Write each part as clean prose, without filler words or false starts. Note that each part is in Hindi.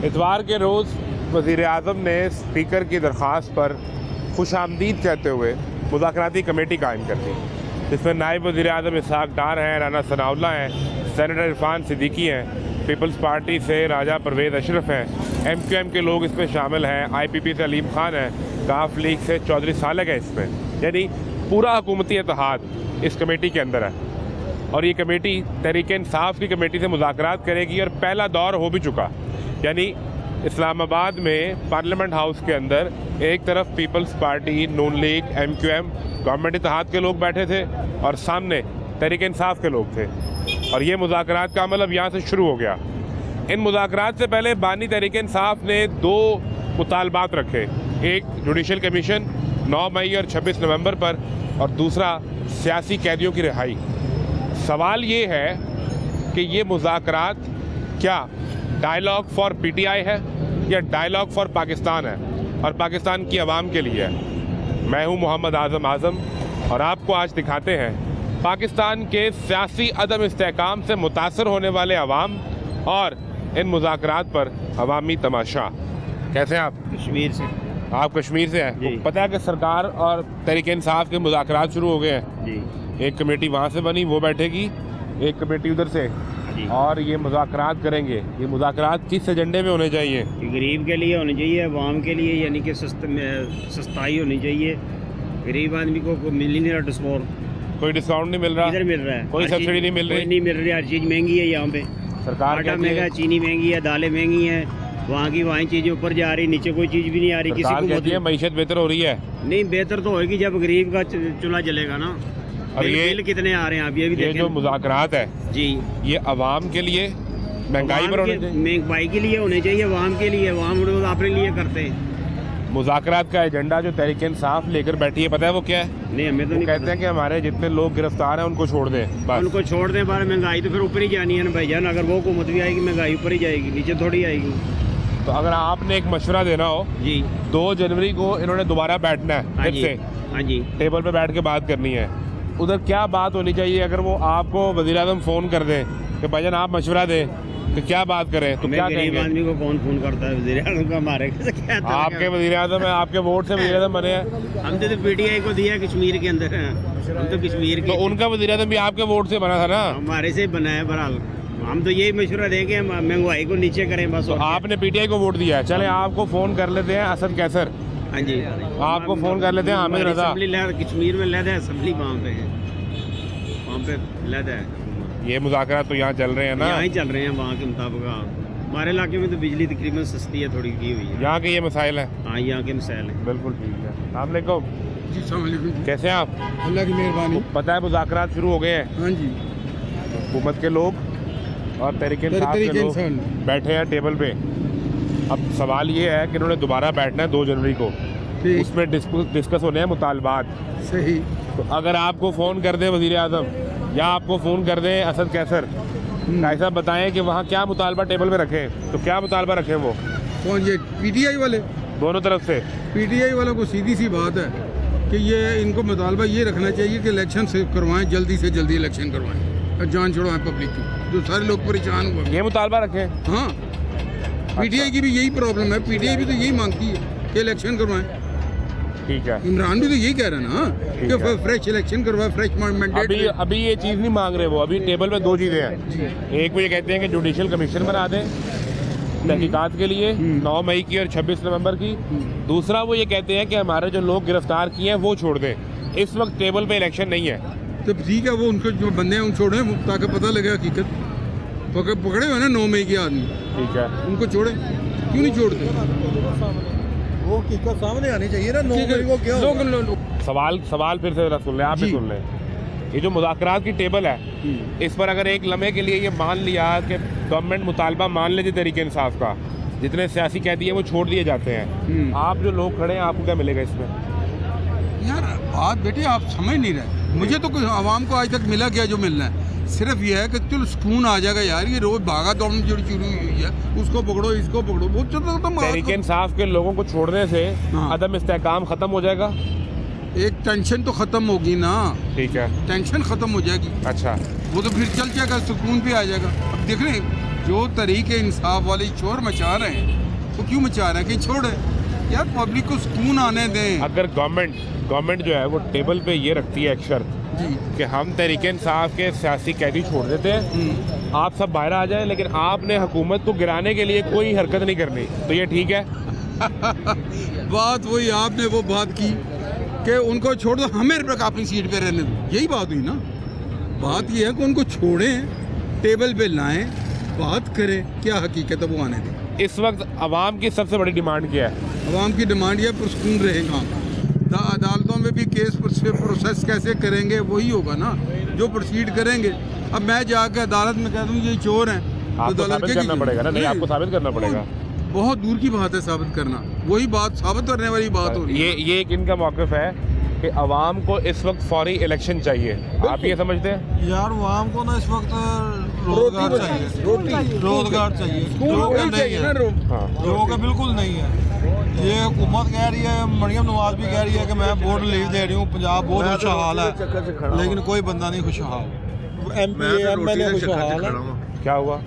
इतवार के रोज़ वज़ीर-ए-आज़म ने स्पीकर की दरख्वास्त पर खुशामदीद कहते हुए मुज़ाकराती कमेटी कायम कर दी, जिसमें नायब वज़ीर-ए-आज़म इसहाक़ डार हैं, राना सनाउल्लाह हैं, सेनेटर इरफान सिद्दीकी हैं, पीपल्स पार्टी से राजा परवेज़ अशरफ हैं, MQM के लोग इसमें शामिल हैं, IPP से अलीम खान हैं, काफ लीग से चौधरी सालक है इसमें। यानी पूरा हुकूमती इत्तेहाद इस कमेटी के अंदर है और ये कमेटी तहरीक इंसाफ की कमेटी से मुज़ाकरात करेगी और पहला दौर हो भी चुका। यानी इस्लामाबाद में पार्लियामेंट हाउस के अंदर एक तरफ पीपल्स पार्टी, नून लीग, MQM गवर्नमेंट इत्तेहाद के लोग बैठे थे और सामने तहरीक इंसाफ के लोग थे और ये मुज़ाकरात का अमल अब यहाँ से शुरू हो गया। इन मुज़ाकरात से पहले बानी तहरीक इंसाफ ने 2 मुतालबात रखे, एक जुडिशल कमीशन 9 मई और 26 नवंबर पर और दूसरा सियासी कैदियों की रिहाई। सवाल ये है कि ये मुज़ाकरात क्या डायलॉग फॉर PTI है या डायलॉग फॉर पाकिस्तान है और पाकिस्तान की आवाम के लिए है। मैं हूँ मोहम्मद आज़म और आपको आज दिखाते हैं पाकिस्तान के सियासी अदम इस्तेहकाम से मुतासर होने वाले अवाम और इन मुज़ाकरात पर अवामी तमाशा। कैसे हैं आप? कश्मीर से। आप कश्मीर से हैं? पता है कि सरकार और तहरीक इंसाफ के मुज़ाकरात शुरू हो गए हैं जी। एक कमेटी वहाँ से बनी, वो बैठेगी, एक कमेटी उधर से और ये मुज़ाकरात करेंगे। ये मुज़ाकरात किस एजेंडे में होने चाहिए? गरीब के लिए होने चाहिए, अवाम के लिए, यानी कि सस्ताई होनी चाहिए। गरीब आदमी को मिल ही नहीं रहा डिस्काउंट, कोई डिस्काउंट नहीं मिल रहा, इधर मिल रहा है, कोई सब्सिडी नहीं मिल रही, नहीं मिल रही। हर चीज़ महंगी है यहाँ पे। सरकार आटा महंगा है, चीनी महंगी है, दालें महंगी हैं, वहाँ की वहाँ चीज़ें ऊपर जा रही, नीचे कोई चीज़ भी नहीं आ रही। किसी को कहती है मईशत बेहतर हो रही है। नहीं, बेहतर तो होगी जब गरीब का चूल्हा जलेगा ना। और ये बिल कितने आ रहे हैं आप ये भी देखें। जो मुज़ाकरात है जी, ये अवाम के लिए महंगाई पर होने चाहिए, महंगाई के लिए होने चाहिए, अवाम के लिए। अवाम अपने लिए करते हैं। मुज़ाकरात का एजेंडा जो तहरीक इंसाफ लेकर बैठी है, पता है वो क्या है? नहीं, हमें तो नहीं कहते हैं कि हमारे जितने लोग गिरफ्तार हैं उनको छोड़ दें, बस उनको छोड़ दें। बार महंगाई तो फिर ऊपर ही जानी है ना भाईजान। अगर वो हुकूमत भी आएगी, महंगाई ऊपर ही जाएगी, नीचे थोड़ी आएगी। तो अगर आपने एक मशवरा देना हो जी, 2 जनवरी को इन्होंने दोबारा बैठना है, फिर से हाँ जी, टेबल पे बैठ के बात करनी है, उधर क्या बात होनी चाहिए? अगर वो आपको वज़ीर-ए-आज़म फ़ोन कर दें कि भाईजान आप मशवरा दें तो क्या बात करें, तो क्या गरीब कहेंगे? आदमी को कौन फोन करता है? वज़ीर-ए-आज़म का हमारे आपके वज़ीर-ए-आज़म है, आपके वोट से वज़ीर-ए-आज़म बने हैं। हमने तो PTI को दिया है कश्मीर के अंदर, हम तो कश्मीर के। तो उनका वज़ीर-ए-आज़म भी आपके वोट से बना था ना? हमारे से बना है। बहरहाल हम तो यही मशवरा देंगे, हम महंगाई को नीचे करें बस। तो आपने PTI को वोट दिया है। चले आपको फ़ोन कर लेते हैं असद कैसर, हाँ जी, आपको फ़ोन कर लेते हैं हामिद रज़ा। कश्मीर में लहदा है, असम्बली वहाँ पे है, वहाँ पे लहदा है। ये मुज़ाकरात तो यहाँ चल रहे हैं ना? यहाँ ही चल रहे हैं वहाँ के मुताबिक। हमारे इलाके में तो बिजली तकरीबन सस्ती है, थोड़ी की हुई है। यहाँ के ये मसाइल हैं। हाँ, यहाँ के मसाइल हैं। बिल्कुल ठीक है। अस्सलाम वालेकुम जी, अस्सलाम वालेकुम। कैसे हैं आप? अल्लाह की मेहरबानी। पता है मुज़ाकरात शुरू हो गए हैं, हाँ जी, हुकूमत के लोग और तहरीक इंसाफ के लोग बैठे हैं टेबल पे। अब सवाल ये है कि इन्होंने दोबारा बैठना है 2 जनवरी को, ठीक, उसमें डिस्कस होने हैं मुतालबात। सही। तो अगर आपको फ़ोन कर दे वज़ीर-ए-आज़म या आपको फ़ोन कर दे असद कैसर, भाई साहब बताएं कि वहाँ क्या मुतालबा टेबल पे रखें, तो क्या मुतालबा रखें? वो कौन? ये PTI वाले? दोनों तरफ से। PTI वालों को सीधी सी बात है कि ये इनको मुतालबा ये रखना चाहिए कि इलेक्शन से करवाएं, जल्दी से जल्दी इलेक्शन करवाएं और जान छुड़वाएं पब्लिक की, जो सारे लोग परेशान हुए। ये मुतालबा रखें? हाँ, PTI की भी यही प्रॉब्लम है। PTI भी तो यही मांगती है कि इलेक्शन करवाएं। ठीक है, इमरान भी तो यही कह रहे हैं ना कि फ्रेश इलेक्शन करवाएं, फ्रेश मैंडेट। अभी ये चीज़ नहीं मांग रहे वो। अभी टेबल पे 2 चीज़ें हैं। एक वो ये कहते हैं कि जुडिशल कमीशन बना दें तहकीकात के लिए 9 मई की और 26 नवंबर की। दूसरा वो ये कहते हैं कि हमारे जो लोग गिरफ्तार किए हैं वो छोड़ दें। इस वक्त टेबल पे इलेक्शन नहीं है। तो ठीक है, वो उनको जो बंदे हैं उन छोड़े ताकि पता लगे हकीकत। पकड़े हुए ना 9 मई के आदमी, ठीक है, उनको छोड़े। क्यों नहीं छोड़ते? वो हकीकत सामने आनी चाहिए ना। 9 मई को क्या होगा? सवाल फिर से सुन लें, आप भी सुन लें। ये जो मुज़ाकरात की टेबल है, इस पर अगर एक लम्हे के लिए ये मान लिया कि गवर्नमेंट मुतालबा मान लेती तहरीक इंसाफ का, जितने सियासी कैदी हैं वो छोड़ दिए जाते हैं, आप जो लोग खड़े हैं आपको क्या मिलेगा इसमें? यार बात बेटे आप समझ नहीं रहे। मुझे तो आवाम को आज तक मिला क्या जो मिलना है? सिर्फ ये है कि चलो सुकून आ जाएगा यार। ये रोज भागा दौड़ जो शुरू हुई है, उसको पकड़ो इसको पकड़ो, वो चलो तहरीक इंसाफ के लोगों को छोड़ने से अदम इस्तेहकाम खत्म हो जाएगा। एक टेंशन तो खत्म होगी ना। ठीक है, टेंशन खत्म हो जाएगी। अच्छा, वो तो फिर चल जाएगा, सुकून भी आ जाएगा। अब देख रहे हैं जो तरीके इंसाफ वाले शोर मचा रहे हैं वो क्यों मचा रहे हैं कि छोड़े यार, पब्लिक को सुकून आने दें। अगर गवर्नमेंट जो है वो टेबल पे ये रखती है एक शर्त जी कि हम तहरीके इंसाफ के सियासी कैदी छोड़ देते हैं, आप सब बाहर आ जाएं, लेकिन आपने हुकूमत को गिराने के लिए कोई हरकत नहीं करनी, तो ये ठीक है? बात वही आपने वो बात की कि उनको छोड़ दो, हमें अपनी सीट पे रहने दो, यही बात हुई ना। बात ये है कि उनको छोड़ें, टेबल पे लाएं, बात करें, क्या हकीकत है वो आने दें। इस वक्त आवाम की सबसे बड़ी डिमांड क्या है? आवाम की डिमांड ये पुरस्कून रहेगा, अदालतों में भी केस प्रोसेस कैसे करेंगे वही होगा ना जो प्रोसीड करेंगे। अब मैं जाकर अदालत में कह दूँ ये चोर हैं तो आपको अदालत साबित करना पड़ेगा ना? नहीं, आपको साबित करना पड़ेगा। बहुत दूर की बात है साबित करना, वही बात साबित करने वाली बात हो रही है। ये एक इनका मौक़िफ़ है कि आवाम को इस वक्त फौरी इलेक्शन चाहिए, आप ये समझते हैं? यार आवाम को ना इस वक्त रोजगार चाहिए, रोजगार चाहिए, जो कि नहीं है, हाँ। जो कि बिल्कुल नहीं है। ये हुकूमत कह रही है, मरियम नवाज भी कह रही है कि मैं बोर्ड लीव दे रही हूँ, पंजाब बहुत खुशहाल है, लेकिन कोई बंदा नहीं खुशहाल। एमएलए खुशहाल है। क्या हुआ?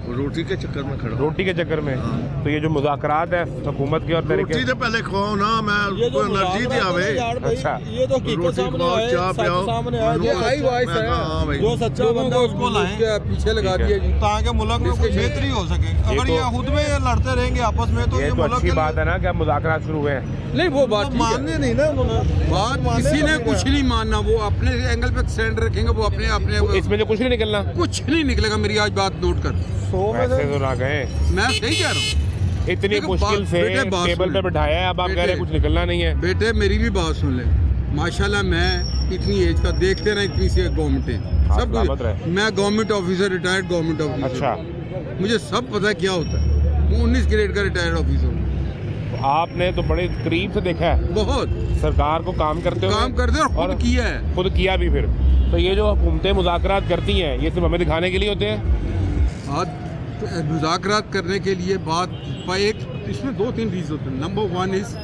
रोटी के चक्कर में खड़ा। रोटी के चक्कर में? तो ये जो मुज़ाकरात है हुकूमत की और तरीके, रोटी से पहले खाओ ना, मैं को एनर्जी दी आवे। अच्छा, ये तो हकीकत सामने आए, सच सामने आए, जो सच्चा बंदा उसको लाएं, पीछे लगा दिया जी, ताकि मुल्क में कोई बेहतरी हो सके। अगर ये खुद में लड़ते रहेंगे आपस में तो ये तो मुल्क अच्छी के बात है ना कि अब मुज़ाकरात शुरू हुए हैं। नहीं वो बात ठीक है। मानने नहीं ना उन्होंने, बात किसी ने कुछ नहीं मानना, वो अपने एंगल पे स्टैंड रखेंगे, वो अपने अपने इसमें से कुछ नहीं निकलना, कुछ नहीं निकलेगा। मेरी आज बात नोट कर, वैसे तो ना गए, मैं सही कह रहा हूँ। इतनी देखो, मुश्किल से बेटे, बात टेबल सुन पे ले। बिठाया है, अब आप कह रहे हैं बेटे, कुछ निकलना नहीं है। बेटे मेरी भी बात सुन ले, माशाल्लाह मैं इतनी एज का देखते ना, इतनी सी गवर्नमेंट है, सब सलामत कुछ। रहे। मैं government officer, retired government officer. अच्छा, मुझे सब पता है क्या होता है। मैं 19 ग्रेड का रिटायर्ड ऑफिसर हूँ। तो आपने तो बड़े करीब से देखा है बहुत सरकार को काम करते हुए, काम करते और खुद किया है, खुद किया भी। फिर तो ये जो हुकूमतें मुज़ाकरात करती हैं, ये सिर्फ हमें दिखाने के लिए होते हैं? आज मुज़ाकरात करने के लिए बात एक इसमें 2-3 रीज़न होते हैं। नंबर 1 इज़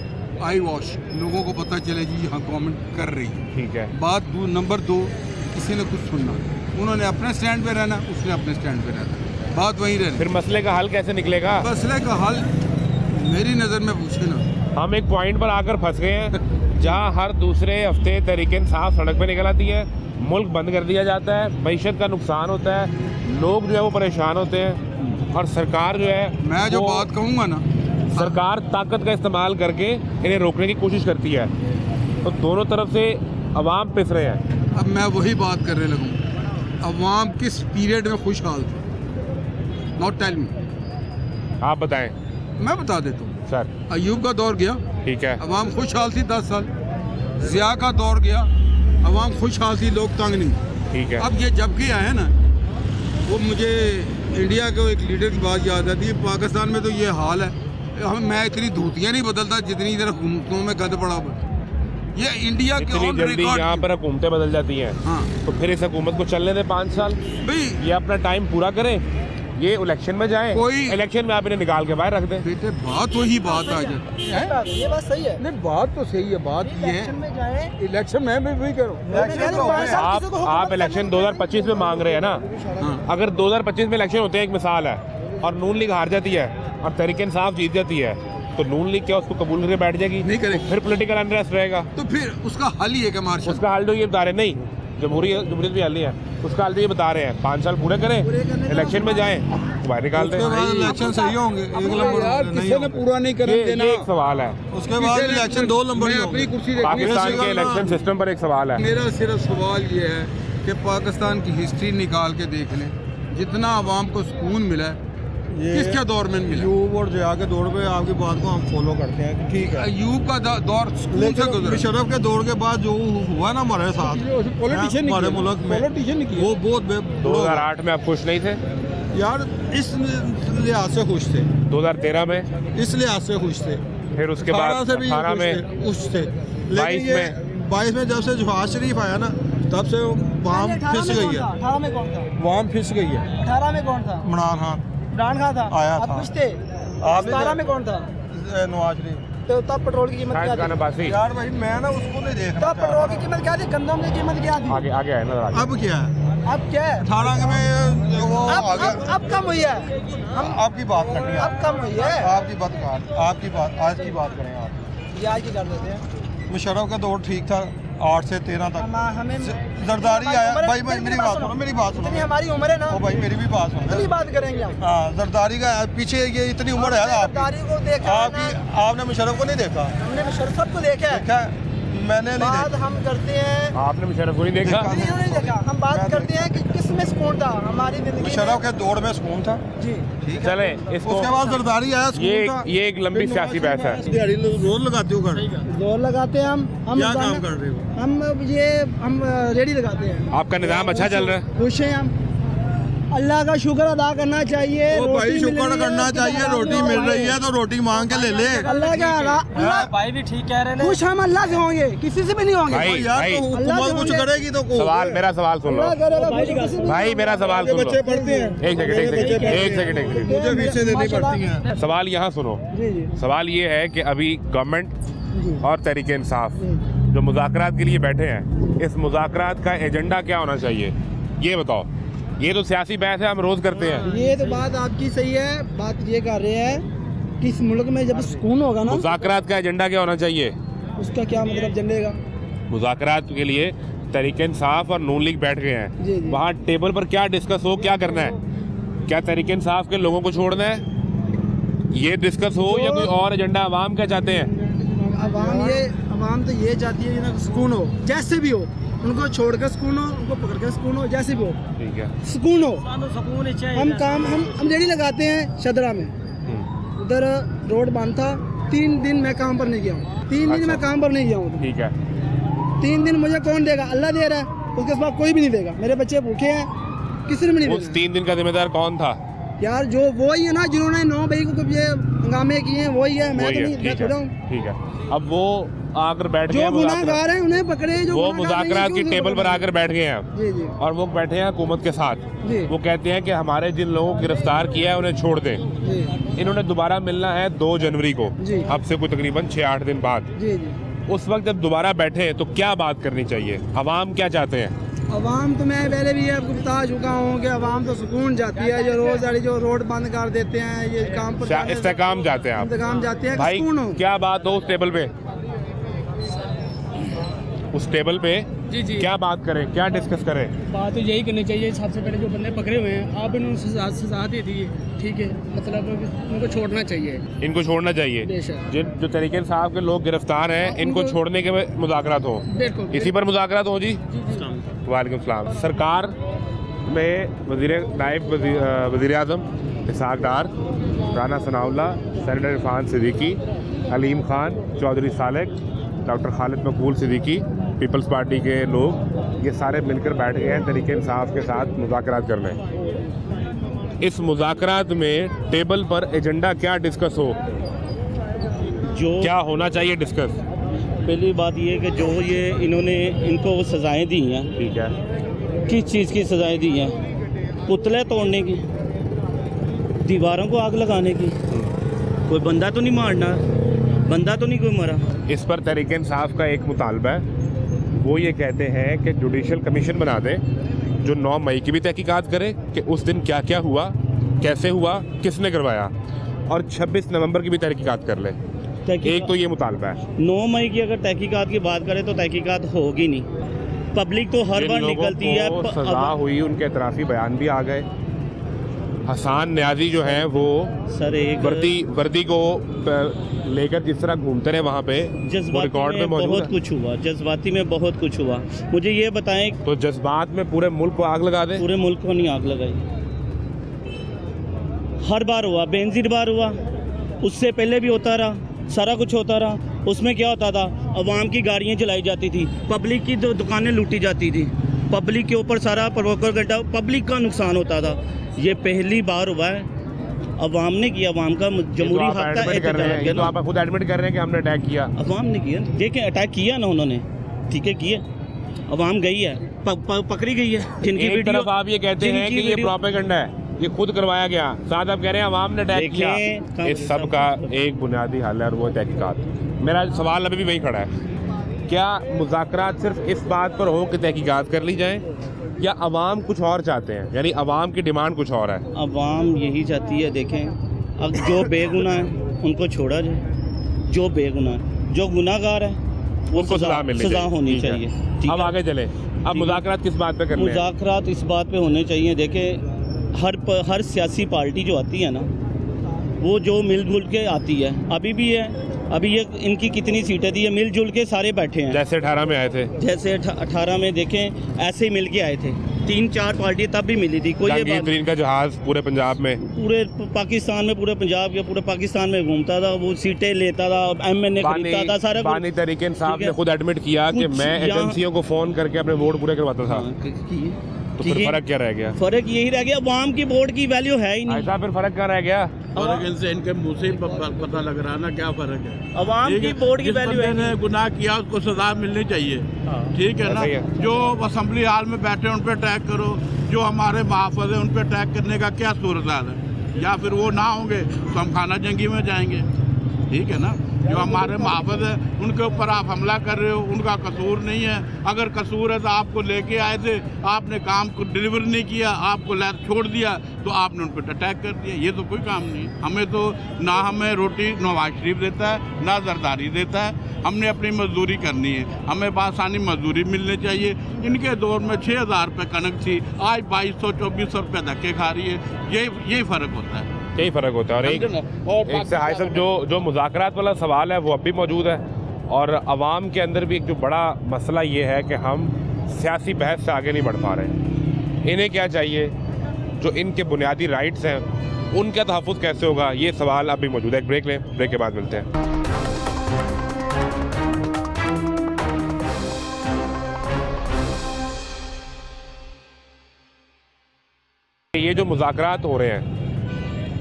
आई वॉश, लोगों को पता चले जी यहाँ गवर्नमेंट कर रही है। ठीक है। बात नंबर 2, किसी ने कुछ सुनना, उन्होंने अपने स्टैंड पे रहना, उसने अपने स्टैंड पे रहना, बात वहीं रहनी। फिर मसले का हल कैसे निकलेगा? मसले का हल मेरी नज़र में पूछे ना, हम एक पॉइंट पर आकर फंस गए हैं जहाँ हर दूसरे हफ्ते तहरीक इंसाफ सड़क पे निकल आती है, मुल्क बंद कर दिया जाता है, मईशत का नुकसान होता है, लोग जो है वो परेशान होते हैं, और सरकार जो है, मैं जो वो बात कहूँगा ना, सरकार ताकत का इस्तेमाल करके इन्हें रोकने की कोशिश करती है, तो दोनों तरफ से अवाम पिस रहे हैं। अब मैं वही बात करने लगूँ, अवाम किस पीरियड में खुशहाल थी? नॉट टेल मी, आप बताएं मैं बता देता हूँ। सर। अयूब का दौर गया, ठीक है। अवाम खुशहाल थी 10 साल। ज़िया का दौर गया, अवाम खुशहाल थी, लोग तंग नहीं। ठीक है। अब ये जब के आए ना, वो मुझे इंडिया के एक लीडर की बात याद आती है, पाकिस्तान में तो ये हाल है, मैं इतनी धूतियाँ नहीं बदलता जितनी इधर हुकूमतों में गंद पड़ा हुआ। ये इंडिया के इतनी ऑन जल्दी यहाँ रिकॉर्ड। पर हुकूमतें बदल जाती हैं, हाँ तो फिर इस हुकूमत को चलने दें 5 साल, भाई, ये अपना टाइम पूरा करें, ये इलेक्शन में जाए, कोई- इलेक्शन में आप इन्हें निकाल के बाहर रख दें। बेटे बात वही बात आ जाती है। ये बात सही है। नहीं बात तो सही है, बात ये इलेक्शन है में जाए, इलेक्शन में भी वही करो। आप इलेक्शन 2025 में मांग रहे हैं ना, हाँ। अगर 2025 में इलेक्शन होते हैं, एक मिसाल है, और नून लीग हार जाती है और तहरीक इंसाफ जीत जाती है, तो नून लीग क्या उसको कबूल करके बैठ जाएगी? नहीं करेगी। फिर पॉलिटिकल अनरेस्ट रहेगा। तो फिर उसका हल ही है कि मार्शल। उसका हाल जो ये बता रहे नहीं, जमहूरियत भी हल नहीं है, उसका हाल जो ये बता रहे हैं 5 साल पूरे करें, इलेक्शन में जाएं, बाहर निकाल दें। उसके बाद इलेक्शन सही होंगे, 1 यार नंबर किसी ने पूरा नहीं करने ये देना। एक सवाल है। उसके बाद इलेक्शन 2 नंबर मैं अपनी कुर्सी देखनी। पाकिस्तान के ये इलेक्शन सिस्टम पर एक सवाल है। मेरा सिर्फ सवाल ये है कि पाकिस्तान की हिस्ट्री निकाल के देख लें, जितना आवाम को सुकून मिला है, किसके दौर में मिला? अयूब और जया के दौर पे आपकी बात को हम फॉलो करते हैं कि ठीक है, अयूब का दौर सुकून से लेकिन गुजरा। मुशर्रफ के दौर के बाद जो हुआ ना हमारे साथ, पॉलिटिशियन हमारे मुल्क में, वो बहुत 2008 में आप खुश नहीं थे? यार इस लिहाज से खुश थे, 2013 में, इस लिहाज से खुश थे, फिर उसके 18 बाद से भी 18 में, खुश थे, 22 लेकिन ये 22 में जब से जवाहर शरीफ आया ना, तब से वाम फिस गई है, 18 में कौन था? वाम फिस गई है। 18 में कौन था? इमरान खान इमरान खान था, आया आप था। कुछ थे? आप 17 में कौन था? नवाज शरीफ। तो तब पेट्रोल की कीमत क्या शाहिद खान थी? अब्बासी। यार भाई मैं ना उसको नहीं देख तब पेट्रोल की कीमत क्या थी? गंदम की कीमत क्या थी? आगे आगे आए ना, आगे। अब क्या है, अब क्या है? 18 में वो आ गया। अब कम हुई है, हम आपकी बात करनी है, अब कम हुई है। आपकी बात आज की बात करें आप। ये आज की कर देते हैं। मुशर्रफ का दौर ठीक था 8 से 13 तक। हमें जरदारी आया भाई, मेरी बात सुनो, मेरी बात सुनो। इतनी हमारी उम्र है ना, ओ भाई मेरी भी बात सुनो। इतनी बात करेंगे हम। हाँ, जरदारी का पीछे ये इतनी उम्र है आपकी। जरदारी को देखा है ना, आपने मुशर्रफ को नहीं देखा? हमने मुशर्रफ को देखा है। देखा है? मैंने नहीं बात देखा। हम करते हैं, आपने मुशर्रफ को नहीं देखा? नहीं देखा। हम बात करते हैं कि किस में सुकून था हमारी जिंदगी मुशर्रफ में। के दौर में सुकून था। जी ठीक है, चले इसको, उसके बाद जरदारी आया, सुकून था। ये एक लंबी सियासी बहस है। दिहाड़ी रोज लगाते हो घर? जोर लगाते हैं हम क्या काम रोजाना- कर रहे हो? हम रेडी लगाते हैं। आपका निज़ाम अच्छा चल रहा है? खुश हैं हम, अल्लाह का शुक्र अदा करना चाहिए। ओ रोटी भाई मिल शुक्र रही है, करना चाहिए, रोटी मिल रही है तो रोटी मांग के ले ले। अल्लाह का अल्लाह भाई भी ठीक कह रहे हैं। खुश हम अल्लाह से होंगे, किसी से भी नहीं होंगे। भाई, यार तो हुकूमत कुछ करेगी तो सवाल, मेरा सवाल सुन लो अल्लाह करेगा, खुशी किसी से भी भाई, मेरा सवाल सुन लो। बच्चे पढ़ते हैं। एक सेकंड। मुझे फीसें देनी पड़ती हैं। सवाल यहाँ सुनो। जी जी सवाल ये है कि अभी गवर्नमेंट जी और तहरीक इंसाफ जी। जो मुज़ाकरात के लिए बैठे हैं, इस मुज़ाकरात का एजेंडा क्या होना चाहिए ये बताओ। ये तो सियासी बहस है, हम रोज़ करते हैं। ये तो बात आपकी सही है। बात ये कर रहे हैं कि इस मुल्क में जब सुकून होगा ना, मुज़ाकरात का एजेंडा क्या होना चाहिए? उसका क्या मतलब जमेगा। मुज़ाकरात के लिए तहरीक इंसाफ और नून लीग बैठ गए हैं। जी, जी। वहाँ टेबल पर क्या डिस्कस हो, क्या करना है? क्या तहरीक इंसाफ के लोगों को छोड़ना है, ये डिस्कस हो, या कोई और एजेंडा? आवाम क्या चाहते हैं? अवाम तो ये चाहती है कि ना सुकून हो, जैसे भी हो, उनको छोड़कर सुकून हो, उनको पकड़कर सुकून हो, जैसे भी हो ठीक है। सुकून हो। हम रेडी लगाते हैं शदरा में, उधर रोड बंद था। 3 दिन मैं काम पर नहीं गया हूँ। 3 दिन अच्छा। मैं काम पर नहीं गया हूँ। ठीक है। 3 दिन मुझे कौन देगा? अल्लाह दे रहा है, उसके बाद कोई भी नहीं देगा। मेरे बच्चे भूखे हैं, किसी ने भी नहीं उस देना। 3 दिन का जिम्मेदार कौन था? यार जो वही है ना जिन्होंने 9 मई को ये हंगामे किए हैं, वही है। मैं वही तो है, नहीं, मैं ठीक थोड़ा है, हूँ। ठीक है। अब वो आकर बैठ गए जो हैं गुनाहगार हैं उन्हें पकड़े, जो वो गुनाहगार नहीं मुज़ाकरात हैं, की क्यों टेबल पर पकड़े? आकर बैठ गए हैं जी जी और वो बैठे हैं हुकूमत के साथ। जी वो कहते हैं कि हमारे जिन लोगों को गिरफ्तार किया है उन्हें छोड़ दें। जी इन्होंने दोबारा मिलना है 2 जनवरी को, जी। अब से कोई तकरीबन 6-8 दिन बाद। जी जी। उस वक्त जब दोबारा बैठे तो क्या बात करनी चाहिए? अवाम क्या चाहते हैं? अवाम तो मैं पहले भी आपको बता चुका हूँ कि अवाम तो सुकून जाती है। जो रोज वाली जो रोड बंद कर देते हैं, ये काम पर जाने से- इस्तेकाम जाते हैं आप? इंतकाम जाते हैं कि भाई सुकून हो। क्या बात हो उस टेबल पे? उस टेबल पे जी जी। क्या बात करें, क्या डिस्कस करें? बात तो यही करनी चाहिए। सबसे पहले जो बंदे पकड़े हुए हैं, आप इन्होंने सजा दे दी, ठीक है, मतलब उनको छोड़ना चाहिए। इनको छोड़ना चाहिए। बेशक। जो तरीके साहब के लोग गिरफ्तार हैं, इनको छोड़ने के मुज़ाकरात हो, बिल्कुल। इसी पर मुज़ाकरात हो जी। वालेकुम सलाम। सरकार में नायब वज़ीर आज़म इसहाक़ डार, राना सनाउल्लाह, सेनेटर इरफान सिद्दीकी, अलीम खान, चौधरी सालेक, डॉक्टर खालिद मकबूल सिद्दीकी, पीपल्स पार्टी के लोग, ये सारे मिलकर बैठ गए हैं तहरीक इंसाफ के साथ मुज़ाकरात करने। इस मुज़ाकरात में टेबल पर एजेंडा क्या डिस्कस हो, जो क्या होना चाहिए डिस्कस? पहली बात ये है कि जो ये इन्होंने इनको सजाएं दी हैं, ठीक है। किस चीज़ की सजाएं दी हैं? पुतले तोड़ने की, दीवारों को आग लगाने की। कोई बंदा तो नहीं मारना, बंदा तो नहीं कोई मरा। इस पर तहरीक इंसाफ का एक मुतालबा है, वो ये कहते हैं कि जुडिशल कमीशन बना दें जो 9 मई की भी तहकीकात करे कि उस दिन क्या क्या हुआ, कैसे हुआ, किसने करवाया, और 26 नवंबर की भी तहकीकात कर ले। एक तो ये मुतालबा है। 9 मई की अगर तहकीकात की बात करें तो तहकीकात होगी नहीं। पब्लिक तो हर जिन बार लोगों निकलती है। को सजा हुई उनके एतराफ़ी बयान भी आ गए। हसान न्याजी जो हैं वो सर एक वर्दी को लेकर जिस तरह घूमते रहे वहाँ पे, वो जज्बाती रिकॉर्ड में में मौजूद बहुत है। कुछ हुआ, जज्बाती में बहुत कुछ हुआ। मुझे ये बताएं, तो जज्बात में पूरे मुल्क को आग लगा दें? पूरे मुल्क को नहीं आग लगाई। हर बार हुआ, बेनजीर बार हुआ, उससे पहले भी होता रहा, सारा कुछ होता रहा। उसमें क्या होता था? अवाम की गाड़ियाँ जलाई जाती थी, पब्लिक की दुकानें लूटी जाती थी, पब्लिक के ऊपर सारा प्रोपेगेंडा, पब्लिक का नुकसान होता था। ये पहली बार हुआ है, अवाम ने किया, अवाम का जमहूरी हक था एहतजाज ये तो आप खुद एडमिट कर रहे हैं कि हमने अटैक किया। अवाम ने किया। देखें अटैक किया ना उन्होंने, ठीक है, किया। अवाम गई है, पकड़ी गई है। जिनकी एक वीडियो तरफ आप ये कहते हैं कि ये प्रोपेगेंडा है, ये खुद करवाया गया, साथ आप कह रहे हैं अवाम ने अटैक किया। इस सब का एक बुनियादी हल है और वो तहकीकात। मेरा सवाल अभी भी वही खड़ा है, क्या मुज़ाकरात सिर्फ इस बात पर हो कि तहकीकात कर ली जाए, या अवाम कुछ और चाहते हैं, यानी अवाम की डिमांड कुछ और है? अवाम यही चाहती है, देखें अब जो बेगुनाह है उनको छोड़ा जाए, जो बेगुनाह है, जो गुनाहगार है वो उनको सजा मिलनी सजा चाहिए। होनी ठीक है। चाहिए। ठीक अब है? आगे चले, अब मुज़ाकरात किस बात पे करने हैं? मुज़ाकरात इस बात पे होने चाहिए, देखें हर सियासी पार्टी जो आती है ना वो जो मिलजुल के आती है, अभी भी है, अभी ये इनकी कितनी सीटें थी, ये मिलजुल के सारे बैठे हैं। जैसे 18 में आए थे, जैसे 18 में देखें ऐसे ही मिल के आए थे, 3-4 पार्टी तब भी मिली थी। कोई ये जहांगीर बात तरीन का जहाज पूरे पंजाब में, पूरे पाकिस्तान में, पूरे पंजाब के पूरे पाकिस्तान में घूमता था, वो सीटें लेता था, MNA खरीदता था, सारा कुछ। बानी तहरीक इंसाफ ठीक ने है। खुद एडमिट किया कि कुछ मैं यहाँ- एजेंसियों को फ़ोन करके अपने वोट पूरे करवाता था। तो फिर फ़र्क क्या रह गया? फ़र्क यही रह गया, अवाम की वोट की वैल्यू है ही नहीं। ऐसा फिर फ़र्क क्या रह गया? फर्क इनसे इनके मुंह से ही पता लग रहा है ना क्या फर्क है। अवाम की वोट की वैल्यू है जिस गुनाह किया उसको सजा मिलनी चाहिए, ठीक है ना। ऐसा ही है। जो असेंबली हाल में बैठे उन पर अटैक करो, जो हमारे महाफज है उन पर अटैक करने का क्या सूरत हाल है? या फिर वो ना होंगे तो हम खाना जंगी में जाएंगे, ठीक है ना। जो हमारे महाफज है उनके ऊपर आप हमला कर रहे हो, उनका कसूर नहीं है। अगर कसूर है तो आपको लेके आए थे, आपने काम को डिलीवर नहीं किया, आपको छोड़ दिया तो आपने उन पर अटैक कर दिया। ये तो कोई काम नहीं। हमें तो ना हमें रोटी नवाज शरीफ देता है ना जरदारी देता है, हमने अपनी मजदूरी करनी है, हमें बासानी मजदूरी मिलनी चाहिए। इनके दौर में 6,000 रुपये कनक थी, आज 2200-2400 रुपये धक्के खा रही है। यही फ़र्क होता है, यही फ़र्क होता है। और एक से हाई साहब जो मुज़ाकरात वाला सवाल है वो अब भी मौजूद है, और अवाम के अंदर भी एक जो बड़ा मसला ये है कि हम सियासी बहस से आगे नहीं बढ़ पा रहे। इन्हें क्या चाहिए? जो इनके बुनियादी राइट्स हैं उनका तहफ़्फ़ुज़ कैसे होगा, ये सवाल अब भी मौजूद है। एक ब्रेक लें, ब्रेक के बाद मिलते हैं। ये जो मुज़ाकरात हो रहे हैं,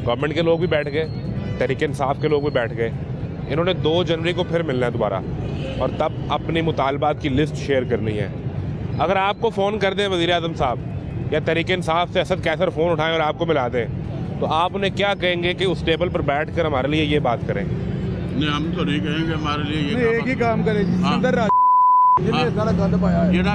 गवर्नमेंट के लोग भी बैठ गए, तहरीक इंसाफ के लोग भी बैठ गए, इन्होंने 2 जनवरी को फिर मिलना है दोबारा, और तब अपनी मुतालबात की लिस्ट शेयर करनी है। अगर आपको फ़ोन कर दें वज़ीर आज़म साहब या तहरीक इंसाफ से असद कैसर फ़ोन उठाएं और आपको मिला दें, तो आप उन्हें क्या कहेंगे कि उस टेबल पर बैठ कर हमारे लिए ये बात करें? नहीं हम तो नहीं कहेंगे हमारे लिए ये एक ही काम करे जी, हाँ। सिकंदर राजा जिन्हें सारा गंद पाया है। ये ना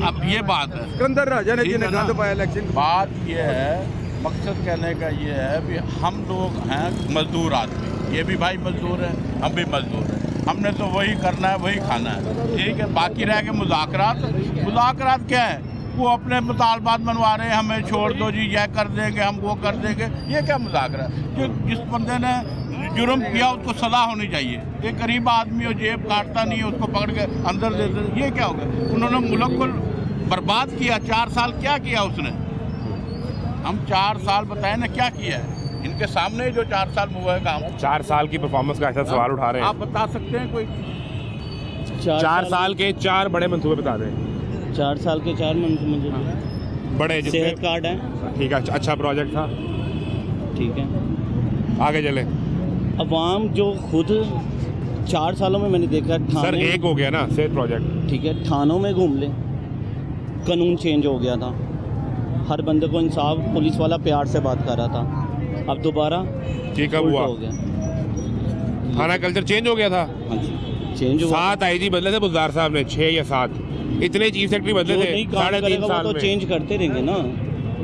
अब ये बात है, सिकंदर राजा ने ठीक है जिन्हें ना। गंद पाया इलेक्शन। बात ये है, मकसद कहने का ये है कि हम लोग हैं मजदूर आदमी, ये भी भाई मजदूर है, हम भी मजदूर हैं, हमने तो वही करना है, वही खाना है, ठीक है। बाकी रह के मुज़ाकरात क्या है? वो अपने मुतालबात बनवा रहे हैं, हमें छोड़ दो जी, यह कर देंगे, हम वो कर देंगे। ये क्या मुज़ाकरा? जो जिस बंदे ने जुर्म किया उसको सज़ा होनी चाहिए। एक गरीब आदमी हो, जेब काटता नहीं है, उसको पकड़ के अंदर दे दे, ये क्या होगा? उन्होंने मुल्क को बर्बाद किया। 4 साल क्या किया उसने? हम 4 साल बताए ना क्या किया है? इनके सामने जो 4 साल में हुआ है काम। 4 साल की परफॉर्मेंस का ऐसा सवाल उठा रहे हैं आप बता सकते हैं कोई? 4 साल के 4 बड़े मंसूबे बता दें। 4 साल के 4 मंसूबे बड़े जिसमें सेहत कार्ड है, ठीक है, अच्छा प्रोजेक्ट था, ठीक है। आगे चले। अवाम जो खुद 4 सालों में मैंने देखा सर थाने, एक हो गया ना सेहत प्रोजेक्ट, ठीक है, थानों में घूम ले, कानून चेंज हो गया था, हर बंदे को इंसाफ, पुलिस वाला प्यार से बात कर रहा था, अब दोबारा ये कब उल्टा हुआ? हो गया। थाना कल्चर चेंज हो गया था। हाँ जी, चेंज हुआ। 7 आईजी बदले थे बुज़दार साहब ने, 6 या 7, इतने चीफ सेक्रेटरी बदले जो थे नहीं काम 3.5 करेगा वो साल तो में। चेंज करते रहेंगे ना,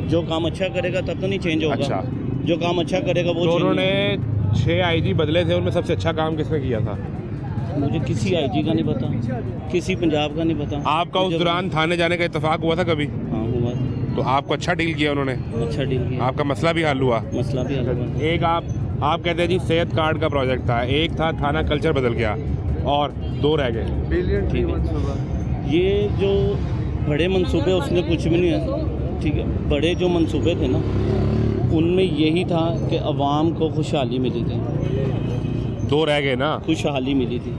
जो काम अच्छा करेगा तब तो नहीं चेंज होगा। अच्छा। जो काम अच्छा करेगा वो तो change उन्होंने 6 आईजी बदले थे, उनमें सबसे अच्छा काम किसने किया था? मुझे किसी आईजी का नहीं पता, किसी पंजाब का नहीं पता। आपका उस दौरान थाने जाने का इत्तेफाक हुआ था कभी? हाँ हुआ, तो आपको अच्छा डील किया उन्होंने, अच्छा डील किया, आपका मसला भी हल हुआ। मसला भी हल हुआ। एक आप कहते हैं जी सेहत कार्ड का प्रोजेक्ट था, एक था थाना कल्चर बदल गया, और 2 रह गए। ठीक है, ये जो बड़े मंसूबे उसने कुछ भी नहीं है, ठीक है। बड़े जो मंसूबे थे ना उनमें यही था कि अवाम को खुशहाली मिली थी, 2 रह गए ना। खुशहाली मिली थी।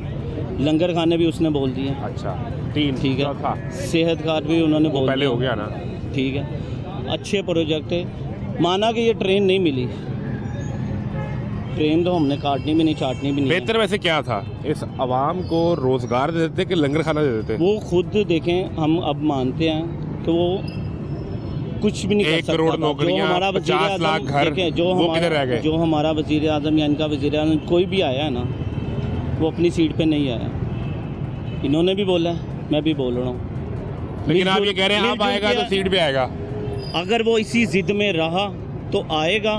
लंगर खाने भी उसने बोल दिए, अच्छा 3, ठीक है। चौथा सेहत कार्ड भी उन्होंने बोल पहले दिया, हो गया ना। ठीक है। अच्छे प्रोजेक्ट है। माना कि ये ट्रेन नहीं मिली, ट्रेन तो हमने काटनी भी नहीं, चाटनी भी नहीं है। बेहतर वैसे क्या था, इस अवाम को रोजगार दे देते कि लंगर खाना दे देते? वो खुद देखें, हम अब मानते हैं कि वो कुछ भी नहीं कर 1 सकता करोड़ था। नौकरियां, जो हमारा 50 लाख घर, देखें, जो वो किधर रह गए? जो हमारा वज़ीर आज़म या इनका वज़ीर आज़म कोई भी आया है ना, वो अपनी सीट पे नहीं आया। इन्होंने भी बोला है, मैं भी बोल रहा हूँ लेकिन आप ये कह रहे हैं अब मिलजुल आएगा तो के- सीट पे आएगा। अगर वो इसी जिद में रहा तो आएगा,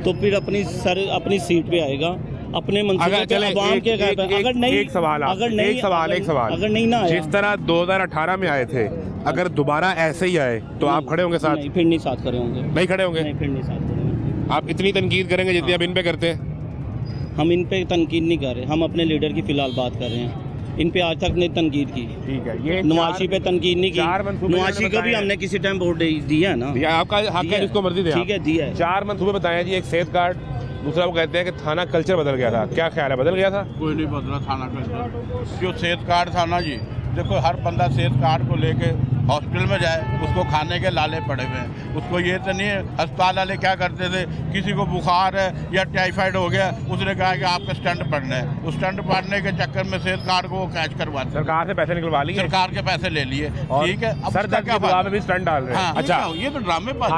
तो फिर अपनी सीट पे आएगा, अपने मंसूबे अगर पे चले अवाम के एक, पे। अगर नहीं, एक सवाल आप, अगर नहीं, एक सवाल अगर नहीं ना आया, जिस तरह 2018 में आए थे, अगर दोबारा ऐसे ही आए तो आप खड़े होंगे साथ? नहीं, फिर नहीं साथ खड़े होंगे, नहीं खड़े होंगे? नहीं, फिर नहीं साथ खड़े होंगे। आप इतनी तनकीद करेंगे जितनी आप इन पे करते हैं? हम इन पे तनकीद नहीं कर रहे, हम अपने लीडर की फिलहाल बात कर रहे हैं। इन पे आज तक नहीं तनकीद की। ठीक है, ये नवाशी पे तनकीद नहीं चार की। मंसूबे नवाशी को बताए भी हैं। हमने किसी टाइम वोट दिया है ना, दिया, आपका हक दिया है, जिसको मर्जी दे। ठीक है, दिया है। 4 मंसूबे बताए हैं जी। एक सेहत कार्ड, दूसरा वो कहते हैं कि थाना कल्चर बदल गया था। क्या ख्याल है, बदल गया था? कोई नहीं बदला थाना का। जो सेहत कार्ड था ना जी, देखो हर बंदा सेहत कार्ड को लेके हॉस्पिटल में जाए, उसको खाने के लाले पड़े हुए हैं। उसको ये तो नहीं है, अस्पताल वाले क्या करते थे, किसी को बुखार है या टाइफाइड हो गया, उसने कहा कि आपका स्टंट पड़ना है, उस स्टंट पड़ने के चक्कर में सेहत कार्ड को वो कैच करवाते, सरकार से पैसे निकलवा लिए, सरकार के पैसे ले लिए। और ठीक है, अब सर उसका दर्द क्या की दवा बात? में भी स्टंट डाल रहे हैं। हाँ, अच्छा, ये तो ड्रामे बात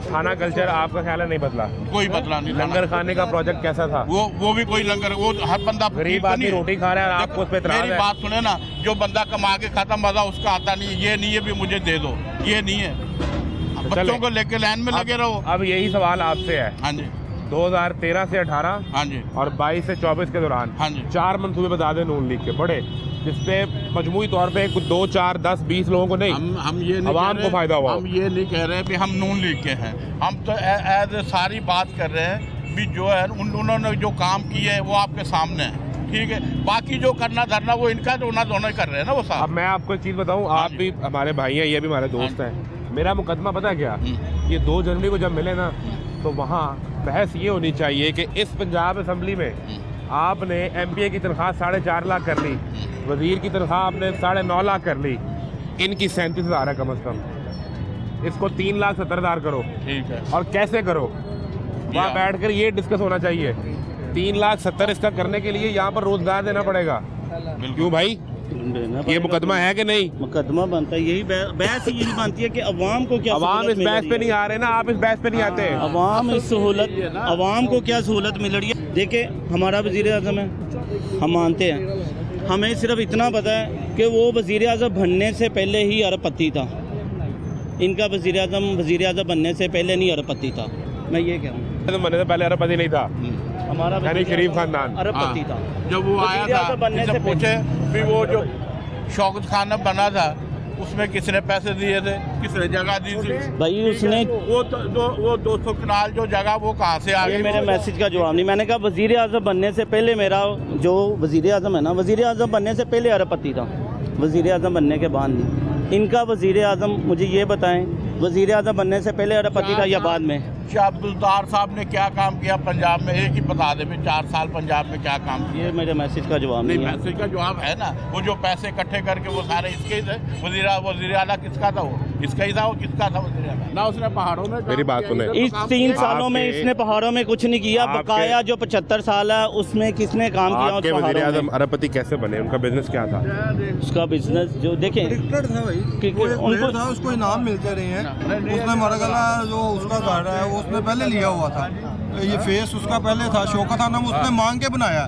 थाना कल्चर आपका ख्याल है नहीं बदला? कोई बदला नहीं। लंगर खाने का प्रोजेक्ट कैसा था? वो भी कोई लंगर, वो हर बंदा गरीब तो आदमी नहीं है। रोटी खा रहा है और आपको उस पे इतराज मेरी है। बात सुने ना, जो बंदा कमा के खाता मजा उसका आता नहीं है। ये नहीं है भी मुझे दे दो, ये नहीं है। तो बच्चों चले। को लेके लाइन में लगे रहो। अब यही सवाल आपसे है। हाँ जी, 2013 से 18 हाँ जी, और 22 से 24 के दौरान हाँ जी। 4 मंसूबे बता दें नून लीग के बड़े, जिसपे मजमूई तौर पे कुछ 2, 4, 10, 20 लोगों को नहीं, हम ये नहीं अवाम कह को रहे- फायदा हुआ। हम ये नहीं कह रहे भी हम नून लीग के हैं। हम तो एज सारी बात कर रहे हैं भी जो है उन्होंने जो काम किए है वो आपके सामने है। ठीक है, बाकी जो करना धरना वो इनका दोनों कर रहे हैं ना वो अब साहब। मैं आपको एक चीज़ बताऊं, आप भी हमारे भाई हैं, ये भी हमारे दोस्त हैं। मेरा मुकदमा पता क्या, ये 2 जनवरी को जब मिले ना, तो वहाँ बहस ये होनी चाहिए कि इस पंजाब असम्बली में आपने MPA की तनख्वाह 4.5 लाख कर ली, वजीर की तनख्वाह आपने 9.5 लाख कर ली, इनकी 37,000 है कम अज़ कम, इसको 3,70,000 करो। ठीक है, और कैसे करो, वहाँ बैठ कर ये डिस्कस होना चाहिए। 3,70,000 इसका करने के लिए यहाँ पर रोजगार देना पड़ेगा। क्यों भाई, ये मुकदमा है कि नहीं? मुकदमा बनता है, यही बहस यही बनती है कि अवाम को क्या अवाम सहूलत इस मिल बहस रही पे है। नहीं आ रहे ना, आप इस बहस पे नहीं आते। अवाम इस सहूलत, अवाम को क्या सहूलत मिल रही है। देखिए, हमारा वज़ीर आज़म है, हम मानते हैं, हमें सिर्फ इतना पता है कि वो वज़ीर आज़म बनने से पहले ही अरबपति था। इनका वज़ीर आज़म बनने से पहले नहीं अरबपति था, मैं ये कह रहा हूँ। तो बनने से पहले अरबपति नहीं था, हमारा यानी शरीफ खानदान। अरबपति था। जब वो आया वज़ीर आज़म था बनने किससे से पूछे भी वो जो शौकत खाना बना था उसमें किसने पैसे दिए थे, किसने जगह दी थी? भाई उसने वो 200 कनाल जो जगह वो कहाँ से आ ये गई? मेरे मैसेज का जवाब नहीं। मैंने कहा वज़ीर आज़म बनने से पहले मेरा जो वज़ीर आज़म है ना, वज़ीर आज़म बनने से पहले अरबपति था, वज़ीर आज़म बनने के बाद नहीं। इनका वज़ीर आज़म मुझे ये बताएं, वज़ीर आज़म बनने से पहले अरबपति था या बाद में? शाह अब्दुलदार साहब ने क्या काम किया पंजाब में, एक ही बता दे में 4 साल पंजाब में क्या काम किया? ये मेरे मैसेज का जवाब नहीं, नहीं है। पैसे का जवाब है ना, वो जो पैसे इकट्ठे करके वो सारे इसके ही थे। वज़ीर आला किसका था? वो इसका ही था, वो किसका था वज़ीर आला? ना उसने पहाड़ों में मेरी बात सुने। इस 3 सालों में आपके- इसने पहाड़ों में कुछ नहीं किया। आपके- बकाया जो 75 साल है उसमें किसने काम किया? आपके उस वजीर पहाड़ों आजम में अरबपति कैसे बने, उनका बिजनेस क्या था? उसका बिजनेस जो देखें, क्रिकेटर था भाई, क्रिकेट- वो एक उनको- प्लेयर था, उसको इनाम मिलते रहे हैं। उसने मरगला जो उसका घर है वो उसने पहले लिया हुआ था, ये फेस उसका पहले था। शौकत आनम उसने मांग के बनाया,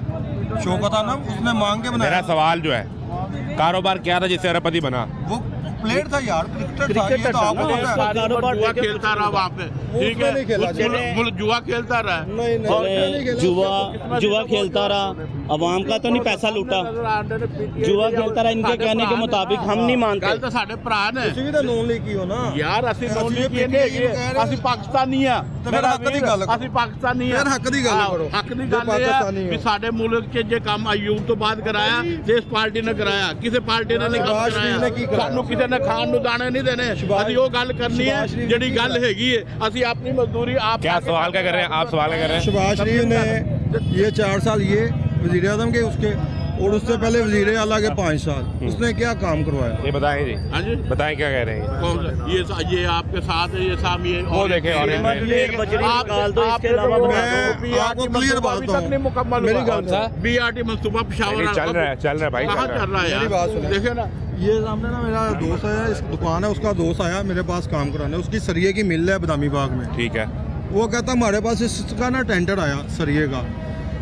शौकत आनम उसने मांग के मेरा बनाया। सवाल जो है, कारोबार क्या था जिससे अरबपति बना? वो प्लेयर था यार, क्रिकेटर था, ये तो आपको ना, पता उसका है। कारोबार जुआ देखे- खेलता रहा वहाँ पे, ठीक उसने नहीं खेला, है, वो जुआ खेलता रहा। नहीं नहीं, उसने नहीं खेला। जुआ खेलता रहा, अवाम का तो नहीं पैसा लूटा, जुआ खेलता रहा। इनके कहने के मुताबिक हम नहीं मानते। गल तो साढ़े भरा ने ਤੁਸੀਂ ਵੀ ਤਾਂ ਨੋਨ ਲਈ ਕੀ ਹੋ ਨਾ यार ਅਸੀਂ ਅਸੀਂ ਨੋਨ ਇਹ ਨਹੀਂ ਪਿੰਡ ਕੀਏ, ਕਹਿ ਰਹੇ ਅਸੀਂ ਪਾਕਿਸਤਾਨੀ ਆ। ਤੇ ਫਿਰ ਹੱਕ ਦੀ ਗੱਲ ਕਰੋ। ਅਸੀਂ ਪਾਕਿਸਤਾਨੀ ਆ। ਫਿਰ ਹੱਕ ਦੀ ਗੱਲ ਆਹੋ, ਕਰੋ। ਹੱਕ ਦੀ ਜੇ ਗੱਲ ਇਹ ਪਾਕਿਸਤਾਨੀ ਆ ਹੋ। ਵੀ ਸਾਡੇ ਮੁਲਕ 'ਚ ਜੇ ਕੰਮ ਅਯੂਬ ਤੋਂ ਬਾਅਦ ਕਰਾਇਆ ਤੇ ਇਸ ਪਾਰਟੀ ਨੇ ਕਰਾਇਆ, ਕਿਸੇ ਪਾਰਟੀ ਨੇ ਨਹੀਂ ਕੰਮ ਸ਼ਹਿਬਾਜ਼ ਸ਼ਰੀਫ ਨੇ ਕੀ ਕਰਾਇਆ। ਕਰਾਇਆ? ਸਾਨੂੰ ਕਿਸੇ ਨੇ ਖਾਣ ਨੂੰ ਦਾਣੇ ਨਹੀਂ ਦੇਣੇ। ਅਸੀਂ ਉਹ ਗੱਲ ਕਰਨੀ ਹੈ ਸ਼ਹਿਬਾਜ਼ ਸ਼ਰੀਫ ਜਿਹੜੀ ਗੱਲ ਹੈਗੀ ਹੈ। ਅਸੀਂ ਆਪਣੀ ਮਜ਼ਦੂਰੀ ਆਪ क्या सवाल क्या कर रहे हैं आप? सवाल क्या कर रहे हैं? शहबाज शरीफ ने ये 4 साल ये वजीर आजम के उसके, और उससे पहले वजीर आला के 5 साल, उसने क्या काम करवाया? ये बताएं जी, हाँ जी, बताएं क्या कह रहे हैं? कौन सा? ये आपके साथ है, ये साहब ये वो देखें और कीमत एक बजरी निकाल दो, इसके अलावा बता दो। मैं आपको क्लियर बात तक नहीं मुकम्मल मेरी हुआ। गल सा? BRT मंसूबा पेशावर नहीं, चल रहा है, चल रहा है भाई, कहाँ चल रहा है। चल रहा है मेरी बात यार? सुनो। देखे ना, ये सामने ना मेरा दोस्त है, इस दुकान है, उसका दोस्त आया मेरे पास काम कराने, उसकी सरिये की मिल है बदामी बाग में। ठीक है, वो कहता हमारे पास इसका ना टेंडर आया सरिये का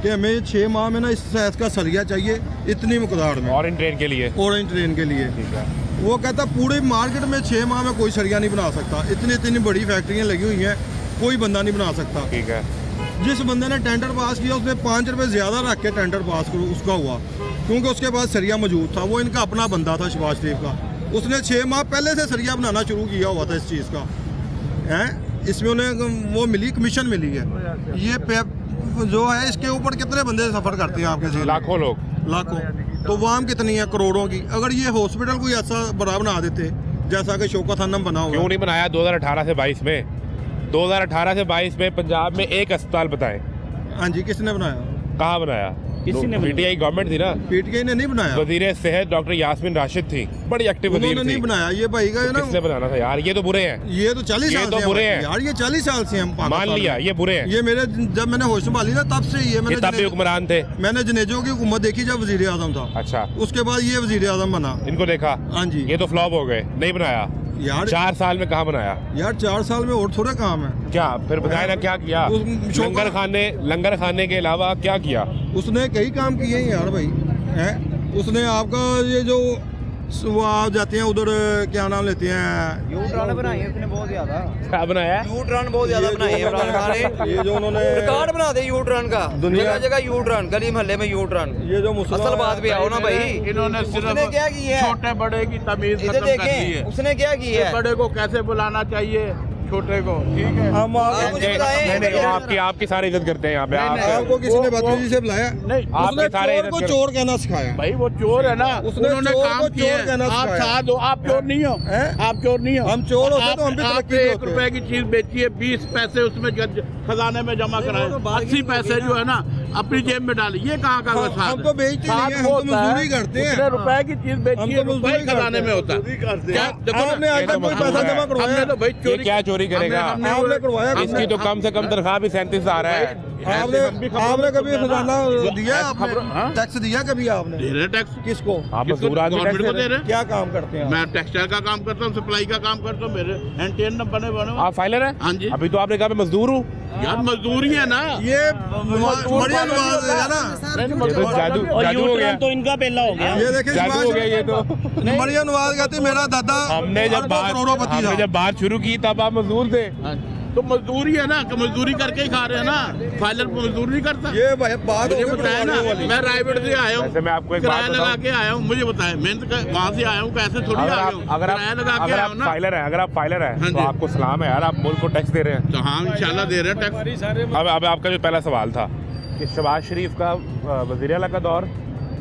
कि हमें 6 माह में ना इस साइज का सरिया चाहिए इतनी मकदार में, और इन ट्रेन के लिए। ऑरेंज ट्रेन के लिए। ठीक है, वो कहता पूरी मार्केट में 6 माह में कोई सरिया नहीं बना सकता, इतनी इतनी बड़ी फैक्ट्रियाँ लगी हुई हैं, कोई बंदा नहीं बना सकता। ठीक है। जिस बंदे ने टेंडर पास किया उसने 5 रुपये ज़्यादा रख के टेंडर पास करो उसका हुआ, क्योंकि उसके पास सरिया मौजूद था, वो इनका अपना बंदा था शहबाज शरीफ का, उसने 6 माह पहले से सरिया बनाना शुरू किया हुआ था इस चीज़ का है। इसमें उन्हें वो मिली, कमीशन मिली है। ये जो है इसके ऊपर कितने बंदे सफ़र करते हैं आपके, लाखों लोग, लाखों। तो वाम कितनी है, करोड़ों की। अगर ये हॉस्पिटल कोई ऐसा बड़ा बना देते जैसा कि शौकत खानम बना हुआ, क्यों नहीं बनाया 2018 से 22 में? 2018 से 22 में पंजाब में एक अस्पताल बताएं। हाँ जी, किसने बनाया? कहाँ बनाया? किसी ने पीटीआई गवर्नमेंट थी ना, पीटीआई ने नहीं बनाया। वजीर सेहत डॉक्टर यास्मीन राशिद थी, बड़ी एक्टिव वजीर उन्होंने थी। नहीं बनाया, ये भाई का है ना। किसने बनाना था यार? ये तो बुरे हैं, ये तो 40 ये साल तो से बुरे हम- हैं यार, ये 40 साल से हम मान पाकिस्तान लिया, में। ये बुरे हैं। ये मेरे जब मैंने होश संभाली ना तब से ये ये तब भी हुक्मरान थे। मैंने जनेजों की हुकूमत देखी जब वजीर आजम था, अच्छा, उसके बाद ये वजीर आजम बना। इनको देखा, हाँ जी। ये तो फ्लॉप हो गए, नहीं बनाया। यार 4 साल में कहाँ बनाया? यार 4 साल में और थोड़े काम है। क्या फिर बताया ना क्या किया? लंगर खाने के अलावा क्या किया? उसने कई काम किए हैं यार भाई है। उसने आपका ये जो वो आप जाते हैं उधर क्या नाम लेते हैं, यू टर्न बनाई है उसने बहुत ज्यादा, क्या बनाया? यू टर्न बहुत ज्यादा बनाई है इमरान खान ने। ये जो उन्होंने रिकॉर्ड बना दे यू टर्न का, दुनिया- जगह जगह यू टर्न, गली मोहल्ले में यू टर्न। ये जो मुसलमान असल बात पे आओ ना भाई, इन्होंने उसने सिर्फ क्या किया है? छोटे बड़े की तमीज इधर खत्म कर दी है। देखें उसने क्या किया है। बड़े को कैसे बुलाना चाहिए, छोटे को, ठीक है। हम आप मुझे बताएं। नहीं, नहीं, वो आपकी सारी इज्जत करते हैं यहाँ पे। आपको किसी ने बदतमीजी से बुलाया? नहीं, आपके उसने सारे चोर को चोर कहना सिखाया। भाई वो चोर है ना, उसने उन्होंने चोर काम को किया चोर है। कहना आप सिखाया। साथ हो, आप चोर नहीं हो, हैं? आप चोर नहीं हो। हम चोर होते तो हम भी आपने तरक्की पे 1 होते। रुपए की चीज बेची है, 20 पैसे उसमें खजाने में जमा कराए, 80 पैसे जो है ना अपनी जेब में डाली। ये कहाँ का हम साथ तो बेचते नहीं है, हम तो मजदूरी करते हैं। कितने रुपए की चीज हम बेची तो है, रुपए मजदूरी खजाने में होता है। क्या देखो ना, आपने आज तक कोई पैसा जमा हमने करवाया? तो भाई ये चोरी, क्या चोरी करेगा? आपने करवाया? इसकी तो कम से कम तनख्वाह भी 37,000 है। आपने कभी खजाना दिया? हाँ? टैक्स दिया कभी आपने? दे रहे टैक्स। किसको? आप मजदूर आदमी गवर्नमेंट को टैक्स दे रहे। क्या काम करते हैं? मैं टेक्सटाइल का काम करता हूँ, सप्लाई का काम करता हूँ, मेरे एनटीएन बने बने। आप फाइलर हैं? हाँ जी। अभी तो आपने कहा मैं मजदूर हूँ। यार मजदूरी है ना ये बढ़िया नवाज है ना। ये तो जादू और जादू यू हो गया, टर्न तो इनका पहला हो गया। ये देखिए जादू हो गया ये तो। मरियम नवाज कहते मेरा दादा हमने करोड़पति था। जब बात शुरू की तब आप मजदूर थे। तो मजदूरी है ना, कि मजदूरी करके ही खा रहे हैं ना। फाइलर मजदूर नहीं करता। ये भाई बात मुझे हो गई बताया ना, पटवारियों वाली। मैं रायगढ़ से आया वैसे मैं आपको हूँ, एक बात किराया लगा बताऊं। के आया हूँ, मुझे बताया मेहनत वहाँ से आया हूँ, कैसे थोड़ी अगर आ आप गया हूँ, अगर किराया लगा आप के अगर आया आप हूँ ना। फाइलर हैं, अगर आप फाइलर हैं हाँ तो जी। आपको सलाम है यार, आप मुल्क को टैक्स दे रहे हैं। तो हाँ इंशाल्लाह दे रहे हैं टैक्स। अब आपका जो पहला सवाल था कि शहबाज शरीफ का वज़ीर आला का दौर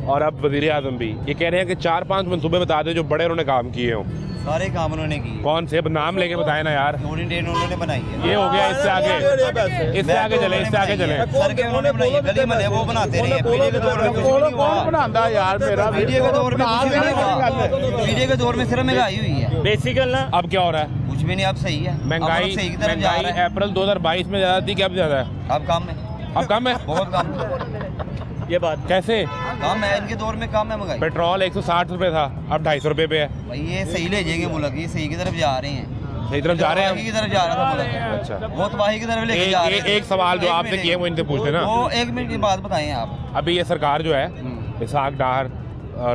और अब वज़ीर आज़म भी, ये कह रहे हैं कि 4-5 मंसूबे बता दे जो बड़े उन्होंने काम किए हों। सारे काम उन्होंने किए, कौन से? अब नाम लेके बताए ना यार। ओरिएंटेशन उन्होंने बनाई है। ये हो गया, इससे आगे इससे आगे चले, इससे आगे चले। सड़कें उन्होंने बनाई है, गली मोहल्ले वो बनाते रहे हैं। पीढ़ी के दौर में कुछ नहीं हुआ। बनाता यार मेरा मीडिया के दौर में कुछ भी नहीं हुआ। मीडिया के दौर में सिर्फ महंगाई हुई है, बेसिकल ना अब क्या हो रहा है? कुछ भी नहीं। अब सही है, अब महंगाई सही की तरफ जा रहा है। अप्रैल 2022 में ज़्यादा थी कि अब ज़्यादा है? अब कम है, अब कम है। बहुत कम ये बात कैसे? कम है, इनके दौर में कम है महंगाई। पेट्रोल 160 रुपए था, अब 250 रुपए पे है। भाई ये सही ले जाएंगे मुल्क, ये सही की तरफ जा रहे हैं, सही तरफ जा रहे हैं तबाही हम। की तरफ जा रहा था मुल्क, अच्छा, बहुत तबाही की तरफ लेके जा रहे हैं। एक सवाल जो एक आपसे मिनट, किए वो इनसे पूछ लेना। वो 1 मिनट की बात बताएं आप। अभी ये सरकार जो है, इसहाक डार,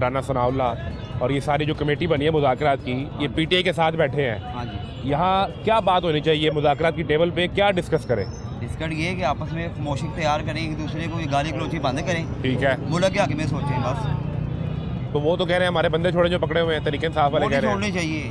राना सनाउल्लाह और ये सारी जो कमेटी बनी है मुज़ाकरात की, ये पीटीआई के साथ बैठे हैं। हाँ जी, यहाँ क्या बात होनी चाहिए मुज़ाकरात की टेबल पे, क्या डिस्कस करें? डिस्कट ये है कि आपस में खामोशी तैयार करें, एक दूसरे को गाली गलौची बंद करें, ठीक है, मुल्क के हक में सोचें बस। तो वो तो कह रहे हैं हमारे बंदे छोड़े जो पकड़े हुए हैं, तरीके इंसाफ वाले वो कह नहीं रहे हैं। छोड़ने चाहिए,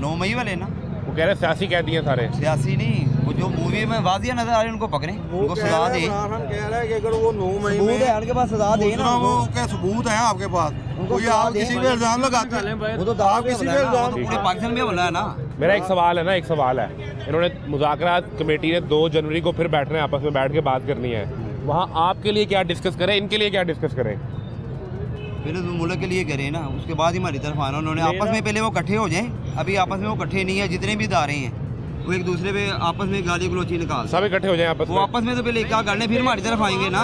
9 मई वाले ना, वो कह रहे हैं सियासी कह दिए सारे। सियासी नहीं, वो जो मूवी में वाजिया नजर आ रही है उनको पकड़ें, उनको सजा दें। कह रहा है कि अगर वो 9 मई सबूत में है उनके पास, सजा दें ना वो उनको। क्या सबूत है आपके पास? उनको कोई सजा आप दें। किसी पे इल्जाम लगाते हैं? वो तो आप किसी पे इल्जाम पूरे पाकिस्तान में बोला है ना। मेरा एक सवाल है ना, एक सवाल है, इन्होंने मुज़ाकरात कमेटी ने 2 जनवरी को फिर बैठना है, आपस में बैठ के बात करनी है। वहाँ आपके लिए क्या डिस्कस करें, इनके लिए क्या डिस्कस करें? पहले तो मुल्क के लिए करें ना, उसके बाद ही हमारी तरफ आना। उन्होंने आपस में पहले वो इकट्ठे हो जाएं, अभी आपस में वो इकट्ठे नहीं है। जितने भी इदारे हैं वो एक दूसरे पे आपस में गाली गलौची निकाल, सब इकट्ठे हो जाए आपस वो में। आपस में तो पहले क्या करने, फिर हमारी तरफ आएंगे ना।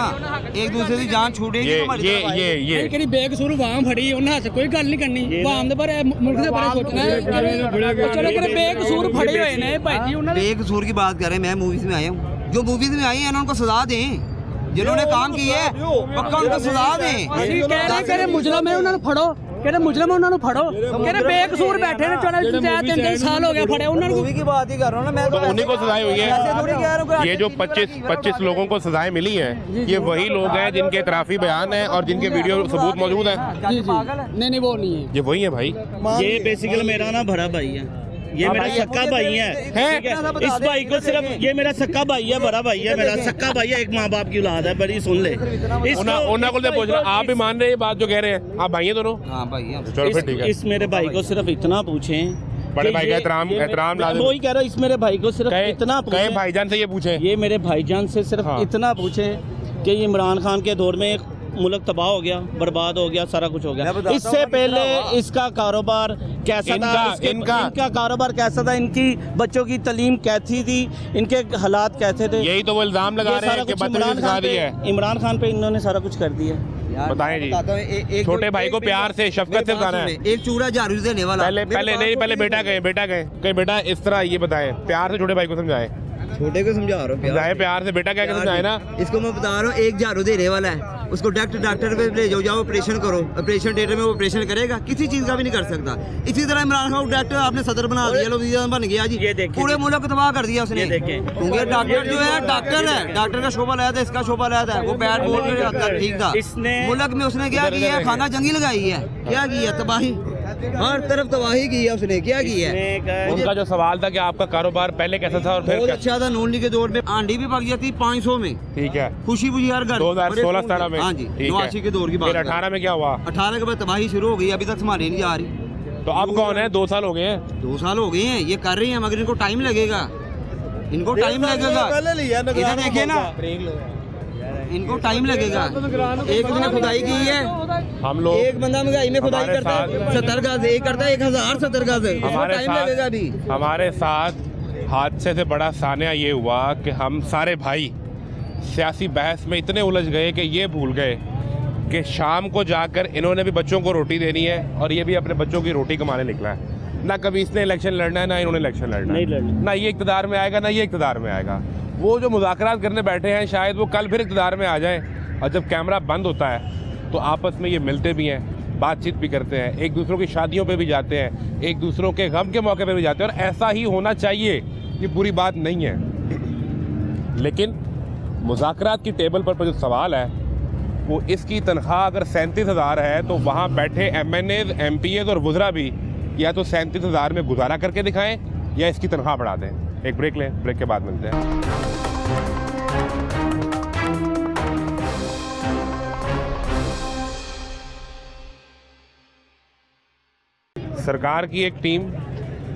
एक दूसरे की जान छूटेगी ये तो हमारी ये तरफ आएंगे। ये ਕਿਹੜੀ ਬੇਕਸੂਰ ਵਾਮ ਫੜੀ ਉਹਨਾਂ ਹੱਥ ਕੋਈ ਗੱਲ ਨਹੀਂ ਕਰਨੀ ਵਾਮ ਦੇ ਬਾਰੇ ਮੁਲਕ ਦੇ ਬਾਰੇ ਸੋਚਣਾ ਹੈ ਚਲੋ ਕਿ ਬੇਕਸੂਰ ਫੜੇ ਹੋਏ ਨੇ ਭਾਈ ਜੀ ਉਹਨਾਂ बेकसूर की बात करें, मैं मूवीज में आया हूँ, जो मूवीज में आई हैं ना उनको सजा दें, जिन्होंने काम किया है पक्का उनको सजा दें। ਅਸੀਂ ਕਹਿ ਰਹੇ ਕਿ ਮੁਜਰਮ ਹੈ ਉਹਨਾਂ ਨੂੰ ਫੜੋ ਕਹਿੰਦੇ ਮੁਜਰਮ ਉਹਨਾਂ ਨੂੰ ਫੜੋ ਕਹਿੰਦੇ ਬੇਕਸੂਰ ਬੈਠੇ ਨੇ 3 ਸਾਲ ਹੋ ਗਏ ਫੜੇ ਉਹਨਾਂ ਨੂੰ मूवी की बात ही कर रहा हूँ ना मैं तो उन्हीं को सजाएं हुई ऐसे थोड़ी कह रहा हूँ कि है। ये जो 25 लोगों को सजाएं मिली हैं, ये वही लोग हैं जिनके इतराफी बयान हैं और जिनके वीडियो सबूत मौजूद हैं। नहीं वो नहीं है। ये वही है भाई। ये बेसिकली मेरा ना भरा भाई है, ये मेरा सक्का भाई है। ठीक है, इस भाई को सिर्फ ये मेरा सक्का भाई है, बड़ा भाई है मेरा सक्का भाई है, एक माँ बाप की औलाद है, बड़ी सुन ले। उन्हें को पूछ रहा, आप भी मान रहे हैं ये बात जो कह रहे हैं? आप भाई हैं दोनों? हाँ भाई चलो फिर ठीक है। इस मेरे भाई को सिर्फ इतना पूछें, बड़े भाई का एहतराम लाजिम। वही कह रहा हूँ, इस मेरे भाई को सिर्फ इतना कहे पूछें, भाईजान से ये पूछें, ये मेरे भाईजान से सिर्फ हाँ। इतना पूछें कि इमरान खान के दौर में मुल्क तबाह हो गया, बर्बाद हो गया, सारा कुछ हो गया। इससे पहले इसका कारोबार कैसा था, इनका कारोबार कैसा था, इनकी बच्चों की तालीम कैसी थी, इनके हालात कैसे थे। यही तो वो इल्जाम लगा रहे हैं कि बदतमीजी सिखा दी है। इमरान खान पे इन्होंने सारा कुछ कर दिया। बताएं जी, छोटे भाई को प्यार से शफकत से बताना है। एक चूड़ा झाड़ू देने वाला पहले बेटा गए कहीं बेटा इस तरह ये बताएं, प्यार से छोटे भाई को समझाएं। छोटे को समझा रहा हूँ समझाएं प्यार से, बेटा क्या समझाए ना। इसको मैं बता रहा हूँ, एक झाड़ू देने वाला है, उसको डॉक्टर पे ले जाओ ऑपरेशन करो, ऑपरेशन थिएटर में वो ऑपरेशन करेगा, किसी चीज का भी नहीं कर सकता। इसी तरह इमरान खान डॉक्टर आपने सदर बना दिया, लोग बन गया जी, पूरे मुल्क को तबाह कर दिया उसने। क्योंकि डॉक्टर जो है डॉक्टर का शोभा लाया था, इसका शोभा लाया था, वो बैट बॉल ठीक था। मुल्क में उसने क्या किया, खाना जंगी लगाई है, क्या किया, तबाही, हर तरफ तबाही की है उसने, क्या की है। उनका जो सवाल था कि आपका कारोबार पहले कैसा था और फिर बहुत अच्छा था। नून लीग के दौर में आंडी भी पक जाती 500 में, ठीक है, खुशी खुशी हर घर 2016-17 में। हाँ जी, 89 के दौर की बात। फिर 18 में क्या हुआ? 18 के बाद तबाही शुरू हो गई, अभी तक संभाली नहीं जा रही। तो अब कौन है? 2 साल हो गए हैं। 2 साल हो गए हैं, ये कर रहे हैं, मगर इनको टाइम लगेगा, इनको टाइम लगेगा। इधर देखिए ना, इनको टाइम लगेगा। एक ने खुदाई की है, हम लोग एक बंदा महंगाई में खुदाई करता है 70 गज, एक करता है 1070 गज, हमारे टाइम लगेगा अभी। हमारे साथ हादसे से बड़ा सानिया ये हुआ कि हम सारे भाई सियासी बहस में इतने उलझ गए कि ये भूल गए कि शाम को जाकर इन्होंने भी बच्चों को रोटी देनी है और ये भी अपने बच्चों की रोटी कमाने निकला है। ना कभी इसने इलेक्शन लड़ना है, ना इन्होंने इलेक्शन लड़ना है, ना ये इक़्तिदार में आएगा, ना ये इक़्तिदार में आएगा। वो जो मुज़ाकरात करने बैठे हैं, शायद वो कल फिर इक़्तिदार में आ जाए, और जब कैमरा बंद होता है तो आपस में ये मिलते भी हैं, बातचीत भी करते हैं, एक दूसरों की शादियों पे भी जाते हैं, एक दूसरों के गम के मौके पे भी जाते हैं, और ऐसा ही होना चाहिए, ये बुरी बात नहीं है। लेकिन मुज़ाकरात की टेबल पर जो सवाल है वो इसकी तनख्वाह अगर 37,000 है तो वहाँ बैठे MNAs, MPAs और वज़रा भी या तो 37,000 में गुजारा करके दिखाएं या इसकी तनख्वाह बढ़ा दें। एक ब्रेक लें, ब्रेक के बाद मिलते हैं। सरकार की एक टीम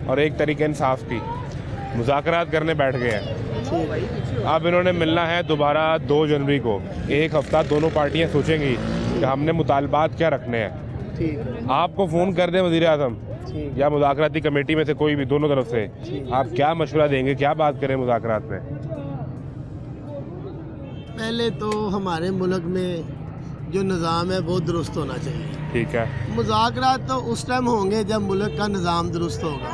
और एक तरीके इंसाफ की मुज़ाकरात करने बैठ गए हैं। अब इन्होंने मिलना है दोबारा 2 जनवरी को। एक हफ्ता दोनों पार्टियां सोचेंगी कि हमने मुतालबात क्या रखने हैं। आपको फ़ोन कर दें वज़ीर आज़म या मुज़ाकराती कमेटी में से कोई भी, दोनों तरफ से, आप क्या मशवरा देंगे, क्या बात करें मुज़ाकरात में? पहले तो हमारे मुल्क में जो निज़ाम है वो दुरुस्त होना चाहिए। ठीक है, मुज़ाकरात तो उस टाइम होंगे जब मुल्क का निज़ाम दुरुस्त होगा।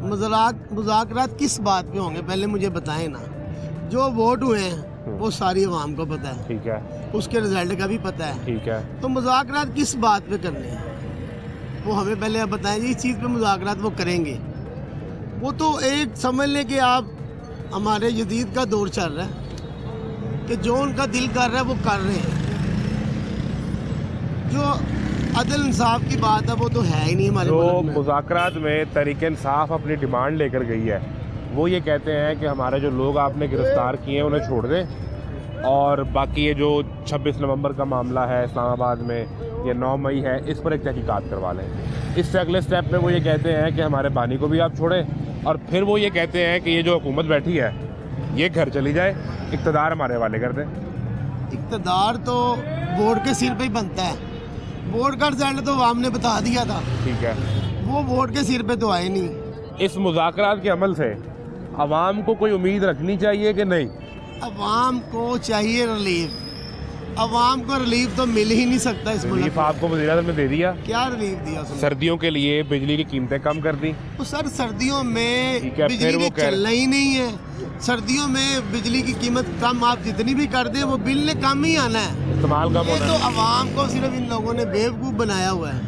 मुज़ाकरात किस बात पे होंगे, पहले मुझे बताएं ना। जो वोट हुए हैं वो सारी अवाम को पता है, ठीक है, उसके रिजल्ट का भी पता है, ठीक है। तो मुज़ाकरात किस बात पे करने हैं वो हमें पहले आप बताएं जी। इस चीज़ पे मुज़ाकरात वो करेंगे, वो तो एक समझ लें कि आप हमारे जदीद का दौर चल रहा है कि जो उनका दिल कर रहा है वो कर रहे हैं। जो अदल इंसाफ की बात है वो तो है ही नहीं हमारे जो मुज़ाकरात में तरीके इंसाफ अपनी डिमांड लेकर गई है, वो ये कहते हैं कि हमारे जो लोग आपने गिरफ्तार किए हैं उन्हें छोड़ दें, और बाकी ये जो 26 नवंबर का मामला है इस्लामाबाद में, ये 9 मई है, इस पर एक तहकीकात करवा लें। इससे अगले स्टेप में वो ये कहते हैं कि हमारे बानी को भी आप छोड़ें, और फिर वो ये कहते हैं कि ये जो हुकूमत बैठी है ये घर चली जाए, इक़्तिदार हमारे हवाले कर दें। इक़्तिदार तो वोट के सिर पे ही बनता है, वोट का रिजल्ट तो आवाम ने बता दिया था, ठीक है, वो वोट के सिर पे तो आए नहीं। इस मुज़ाकरात के अमल से आवाम को कोई उम्मीद रखनी चाहिए कि नहीं? अवाम को चाहिए रिलीफ। अवाम को रिलीफ तो मिल ही नहीं सकता इस मुल्क रिलीफ आपको वज़ीर आज़म ने दे दिया। क्या रिलीफ दिया उसने? सर्दियों के लिए बिजली की कीमतें कम कर दी। तो सर सर्दियों में ठीक है, फिर बिजली वो चलना ही नहीं है। सर्दियों में बिजली की कीमत कम आप जितनी भी कर दें वो बिल ने कम ही आना है। इस्तेमाल कम ये होना तो है। अवाम को सिर्फ इन लोगों ने बेवकूफ़ बनाया हुआ है।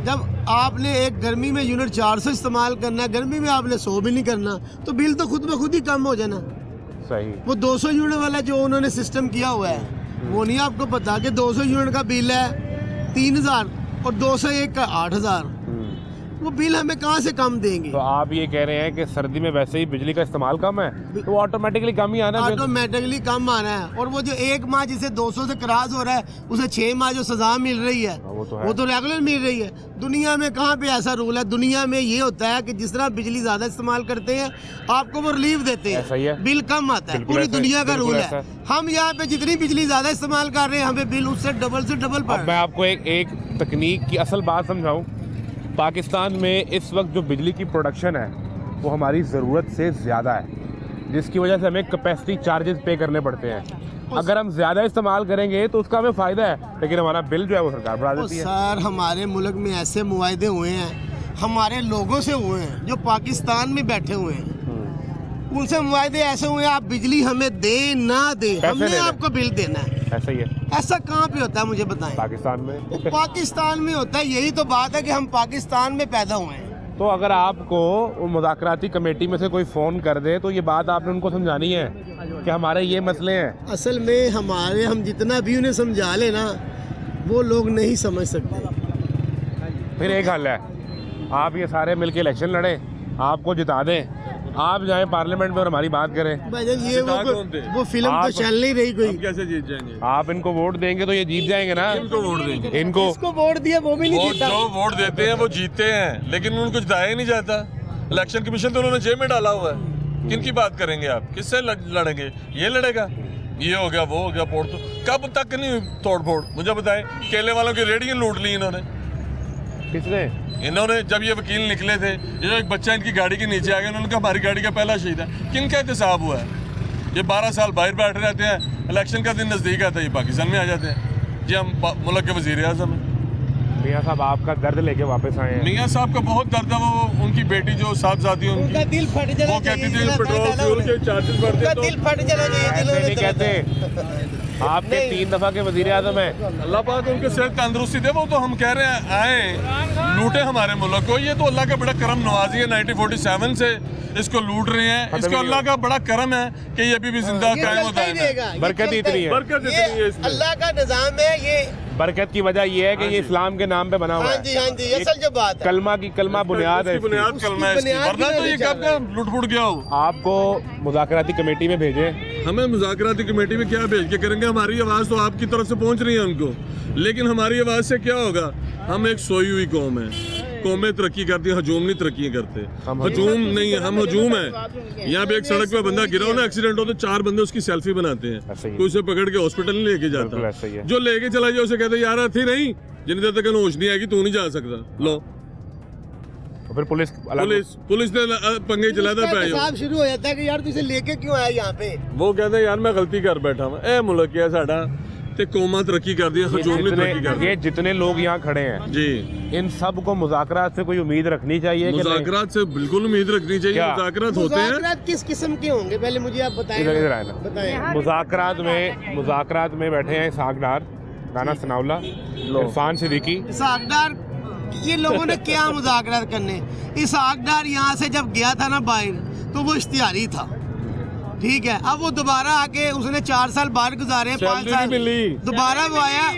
जब आपने एक गर्मी में यूनिट 400 इस्तेमाल करना है, गर्मी में आपने 100 भी नहीं करना, तो बिल तो खुद ब खुद ही कम हो जाना। सही। वो 200 यूनिट वाला जो उन्होंने सिस्टम किया हुआ है, वो नहीं आपको पता कि 200 यूनिट का बिल है 3000 और 201 का 8000। वो बिल हमें कहाँ से कम देंगे? तो आप ये कह रहे हैं कि सर्दी में वैसे ही बिजली का इस्तेमाल कम है, तो ऑटोमेटिकली कम ही आना है। ऑटोमेटिकली कम आना है। और वो जो एक माह जिसे 200 से क्रॉस हो रहा है, उसे 6 माह जो सजा मिल रही है, वो तो रेगुलर मिल रही है। दुनिया में कहाँ पे ऐसा रूल है? दुनिया में ये होता है कि जिस तरह बिजली ज्यादा इस्तेमाल करते हैं, आपको वो रिलीफ देते हैं, बिल कम आता है। पूरी दुनिया का रूल है। हम यहाँ पे जितनी बिजली ज्यादा इस्तेमाल कर रहे हैं, हमें बिल उससे डबल से डबल पड़ रहा है। मैं आपको एक तकनीक की असल बात समझाऊं। पाकिस्तान में इस वक्त जो बिजली की प्रोडक्शन है वो हमारी ज़रूरत से ज़्यादा है, जिसकी वजह से हमें कैपेसिटी चार्जेस पे करने पड़ते हैं। अगर हम ज़्यादा इस्तेमाल करेंगे तो उसका हमें फ़ायदा है, लेकिन हमारा बिल जो है वो सरकार बढ़ा देती है। सर, हमारे मुल्क में ऐसे मुआहदे हुए हैं, हमारे लोगों से हुए हैं जो पाकिस्तान में बैठे हुए हैं, उनसे मुआहदे ऐसे हुए हैं, आप बिजली हमें दे ना दे, हमने आपको बिल देना है। ऐसा ही है। ऐसा कहाँ पे होता है मुझे बताएं? पाकिस्तान में। पाकिस्तान में होता है। यही तो बात है कि हम पाकिस्तान में पैदा हुए हैं। तो अगर आपको मुज़ाकराती कमेटी में से कोई फ़ोन कर दे तो ये बात आपने उनको समझानी है कि हमारे ये मसले हैं। असल में हम जितना भी उन्हें समझा ले ना, वो लोग नहीं समझ सकते। फिर एक हल है, आप ये सारे मिलके इलेक्शन लड़ें, आपको जिता दें, आप जाएं पार्लियामेंट में और हमारी बात करें। भाईजान, ये वो फिल्म तो चल नहीं रही कोई। कैसे जीत जाएंगे? आप इनको वोट देंगे तो ये जीत जाएंगे ना। इनको वोट देंगे? इनको जिसको वोट दिया वो भी नहीं जीता। जो वोट देते हैं वो जीतते हैं, लेकिन उनको जिताया ही नहीं जाता। इलेक्शन कमीशन तो उन्होंने जेब में डाला हुआ है। किन की बात करेंगे आप? किससे लड़ेंगे? ये लड़ेगा, ये हो गया, वो हो गया, फोड़ तो कब तक नहीं तोड़ फोड़? मुझे बताएं, केले वालों की रेडियां लूट ली इन्होंने। किसने? इन्होंने जब ये वकील निकले थे, ये एक बच्चा इनकी गाड़ी के नीचे आ गया, उन्होंने कहा हमारी गाड़ी का पहला शहीद है। किन का एहतसाब हुआ है? ये 12 साल बाहर बैठे रहते हैं, इलेक्शन का दिन नज़दीक आता है ये पाकिस्तान में आ जाते हैं। जी हम मुल्क के वज़ीर आज़म हैं। मियाँ साहब आपका दर्द लेके वापस आए हैं। मियाँ साहब का बहुत दर्द है। वो उनकी बेटी जो साथसाथी है उनका दिल फट जाना, वो कहती थी पेट्रोल फ्यूल के चार्जेस बढ़ते तो दिल फट जाना चाहिए। ऐसे नहीं कहते, आपके 3 दफा के वजीर आजम है। अल्लाह पाक उनके सेहत तंदुरुस्ती दे। वो तो हम कह रहे हैं आए लूटे हमारे मुल्क को। ये तो अल्लाह का बड़ा करम नवाजी है। 1947 से इसको लूट रहे हैं। इसको अल्लाह का बड़ा करम है कि ये अभी भी जिंदा कायम होता है। बरकत इतनी है, बरकत इतनी है इसमें। अल्लाह का निजाम है। ये बरकत की वजह ये है कि ये इस्लाम के नाम पे बना हुआ है। हाँ जी, असल जो बात है, कलमा बुनियाद है। बुनियाद कलमा है इसकी, वरना तो ये कब का लुट फुट गया हो। आपको मुज़ाकराती कमेटी में भेजे। हमें मुज़ाकराती कमेटी में क्या भेज के करेंगे? हमारी आवाज़ तो आपकी तरफ से पहुंच रही है उनको, लेकिन हमारी आवाज़ से क्या होगा? हम एक सोई हुई कौम है। कौमें तरक्की करती है, हजूम नहीं तरक्की करते। हजूम नहीं है, हम हजूम है। यहाँ पे एक सड़क पे बंदा गिरा हो ना, एक्सीडेंट हो तो 4 बंदे उसकी सेल्फी बनाते हैं, कोई उसे पकड़ के हॉस्पिटल नहीं लेके जाता। जो लेके चला जाए उसे कहते यार थी नहीं, जिन देर तक होश नहीं आएगी तू नहीं जा सकता। लो, फिर पुलिस ने पंगे चलाता हिसाब शुरू हो जाता है कि यार तू इसे लेके क्यों आया यहाँ पे। वो कहते हैं यार मैं गलती कर बैठा हूँ। ए मुल्क क्या साडा ते कौमा तरक्की कर दी, हजूम ने तरक्की कर दी। ये जितने लोग यहाँ खड़े हैं जी, इन सब को मुज़ाकरात से कोई उम्मीद रखनी चाहिए? मुज़ाकरात से बिल्कुल उम्मीद रखनी चाहिए। मुज़ाकरात होते हैं। मुज़ाकरात किस किस्म के होंगे पहले मुझे आप बताएं। मुज़ाकरात में बैठे हैं इसहाक डार, राना सनाउल्लाह, इरफान सिद्दीकी। इसहाक डार, ये लोगों ने क्या मुज़ाकरात करने? इसहाक डार यहाँ से जब गया था ना बाहर, तो वो इश्तिहारी था, ठीक है। अब वो दोबारा आके उसने 4 साल बाहर गुजारे, 5 साल दोबारा वो आया,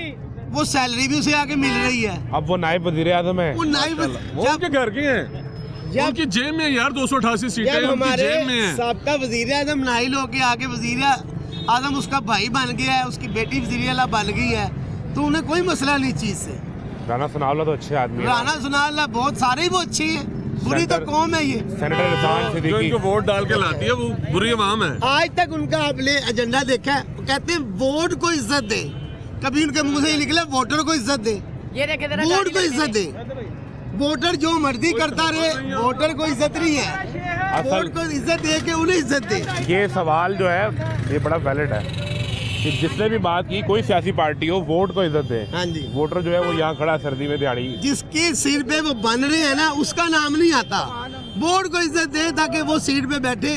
वो सैलरी भी उसे आके मिल रही है। अब वो नायब वज़ीर आज़म है। वो नायब उनके घर के हैं, उनकी जेब में यार 288 सीटें उनकी जेब में हैं। सबका वज़ीर आज़म नाइल होके आके वज़ीर आज़म उसका भाई बन गया है, उसकी बेटी वज़ीर आला बन गई है, तो उन्हें कोई मसला नहीं चीज से। राना सनाउल्लाह तो अच्छे आदमी है। राना सनाउल्लाह बहुत सारे ही वो अच्छे हैं, बुरी तो कौम है ये। सेनेटर इरफान सिद्दीकी इनको वोट डाल के लाती है, वो बुरी आवाम है। आज तक उनका आपने एजेंडा देखा है? वो कहते हैं वोट को इज्जत दे, कभी उनके मुंह से ही निकला वोटर को इज्जत दे, वोट को इज्जत दे। वोटर जो मर्जी करता रहे, वोटर को इज्जत नहीं है। वोट को इज्जत दे के उन्हें इज्जत दे। ये सवाल जो है ये बड़ा वैलिड है कि जिसने भी बात की, कोई सियासी पार्टी हो, वोट को इज्जत दे। हाँ जी, वोटर जो है वो यहाँ खड़ा सर्दी में दिहाड़ी, जिसके सिर पे वो बन रहे हैं ना, उसका नाम नहीं आता। वोट को इज्जत दे ताकि वो सीट पे बैठे,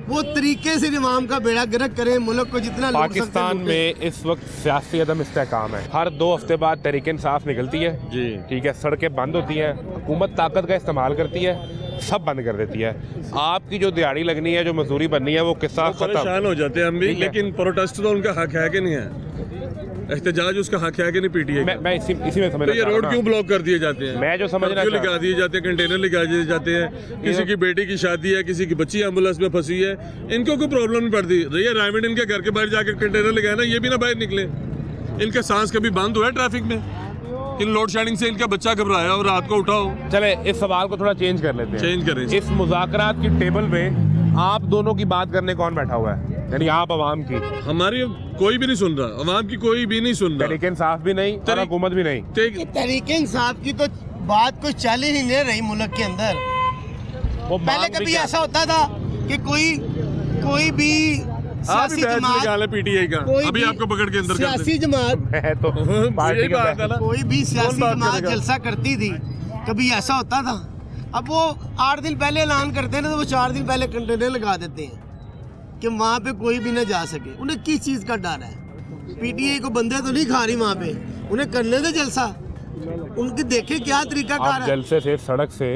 वो तरीके से इमाम का बेड़ा गर्क करें, मुल्क को जितना लूट सकते हैं पाकिस्तान लूटें। में इस वक्त सियासी अदम इस्तेहकाम है। हर 2 हफ्ते बाद तहरीक इंसाफ निकलती है जी, ठीक है, सड़कें बंद होती हैं, हुकूमत ताकत का इस्तेमाल करती है, सब बंद कर देती है। आपकी जो दिहाड़ी लगनी है, जो मजदूरी बननी है, वो किस्सा परेशान हो जाते हैं हम भी, लेकिन प्रोटेस्ट तो उनका हक है कि नहीं है, एहतजाज उसका हक है कि नहीं पीटीआई का? मैं इसी में समझ तो ये रोड क्यों ब्लॉक कर दिए जाते हैं? मैं जो समझना क्यों लगा दिए जाते हैं, कंटेनर लगा दिए जाते हैं, किसी की बेटी की शादी है, किसी की बच्ची एम्बुलेंस में फंसी है, इनको कोई प्रॉब्लम नहीं पड़ती। रही राइमेंड इनके घर के बाहर जाकर कंटेनर लगाए ना, ये भी ना बाहर निकले। इनका सांस कभी बंद हुआ है ट्रैफिक में? इन लोड शेडिंग से इनका बच्चा घबराया और रात को उठाओ। चले इस सवाल को थोड़ा चेंज कर लेते हैं। चेंज करें। इस मुज़ाकरात की टेबल में आप दोनों की बात करने कौन बैठा हुआ है? यानी आप अवाम की? हमारी कोई भी नहीं सुन रहा, अवाम की कोई भी नहीं सुन रहा, तहरीक इंसाफ भी नहीं और हुकूमत भी नहीं। तहरीक इंसाफ की तो बात कुछ चल ही नहीं रही मुल्क के अंदर। पहले कभी ऐसा होता था कि कोई भी सियासी जमात, पीटीआई का अभी आपको पकड़ के अंदर सियासी जमात तो पार्टी कोई भी सियासी जमात जलसा करती थी, कभी ऐसा होता था? अब वो 8 दिन पहले ऐलान करते हैं ना, तो वो 4 दिन पहले कंटेनर लगा देते हैं कि वहाँ पे कोई भी ना जा सके। उन्हें किस चीज़ का डर है? पीटीआई को बंदे तो नहीं खा रही वहाँ पे, उन्हें करने दे जलसा। उनके देखे क्या तरीका कार है। जलसे से, सड़क से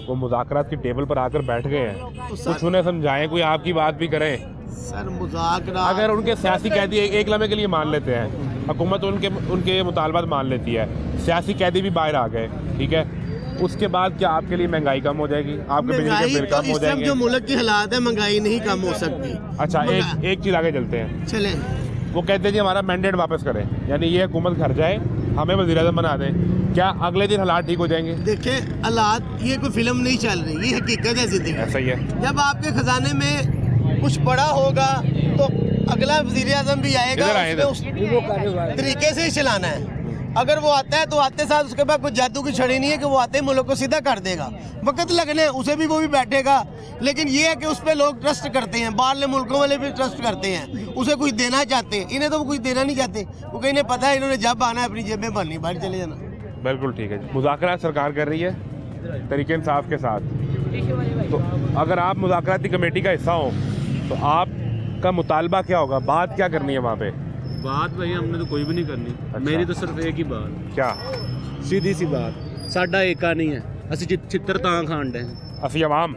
वो मुज़ाकरात की टेबल पर आकर बैठ गए हैं, कुछ उन्हें समझाएं, कोई आपकी बात भी करें। सर मुज़ाकरात अगर उनके सियासी कैदी एक लम्हे के लिए मान लेते हैं, हुकूमत उनके मुतालबात मान लेती है, सियासी कैदी भी बाहर आ गए, ठीक है, उसके बाद क्या आपके लिए महंगाई कम हो जाएगी? आपके बिजली के बिल कम हो जाएंगे? जो मुल्क की हालात है, महंगाई नहीं कम हो सकती। अच्छा, एक चीज़ आगे चलते हैं। चले, वो कहते हैं जी हमारा मैंडेट वापस करें, यानी ये हुकूमत घर जाए, हमें वज़ीर-ए-आज़म बना दें, क्या अगले दिन हालात ठीक हो जाएंगे? देखिए हालात, ये कोई फिल्म नहीं चल रही, ये हकीकत है ज़िंदगी। ऐसा ही है। जब आपके खजाने में कुछ बड़ा होगा तो अगला वज़ीर-ए-आज़म भी आएगा, उस तरीके से ही चलाना है। अगर वो आता है तो आते साथ उसके बाद कोई जादू की छड़ी नहीं है कि वो आते ही मुल्क को सीधा कर देगा। वक्त लगने उसे भी वो भी बैठेगा, लेकिन ये है कि उस पर लोग ट्रस्ट करते हैं, बाहरले मुल्कों वाले भी ट्रस्ट करते हैं, उसे कुछ देना चाहते हैं। इन्हें तो कुछ देना नहीं चाहते, क्योंकि इन्हें पता है इन्होंने जब आना है अपनी जेब में भरनी, बाहर चले जाना। बिल्कुल ठीक है। मुज़ाकरात सरकार कर रही है तहरीक इंसाफ के साथ, तो अगर आप मुज़ाकराती कमेटी का हिस्सा हो तो आपका मुतालबा क्या होगा? बात क्या करनी है वहाँ पे? बात भाई हमने तो कोई भी नहीं करनी। अच्छा। मेरी तो सिर्फ एक ही बात, क्या? सीधी सी बात, साडा एका नहीं है, ਅਸੀਂ ਚਿੱਤਰ ਤਾਂ ਖਾਣ ਦੇ ਅਸੀਂ ਆਵਾਮ।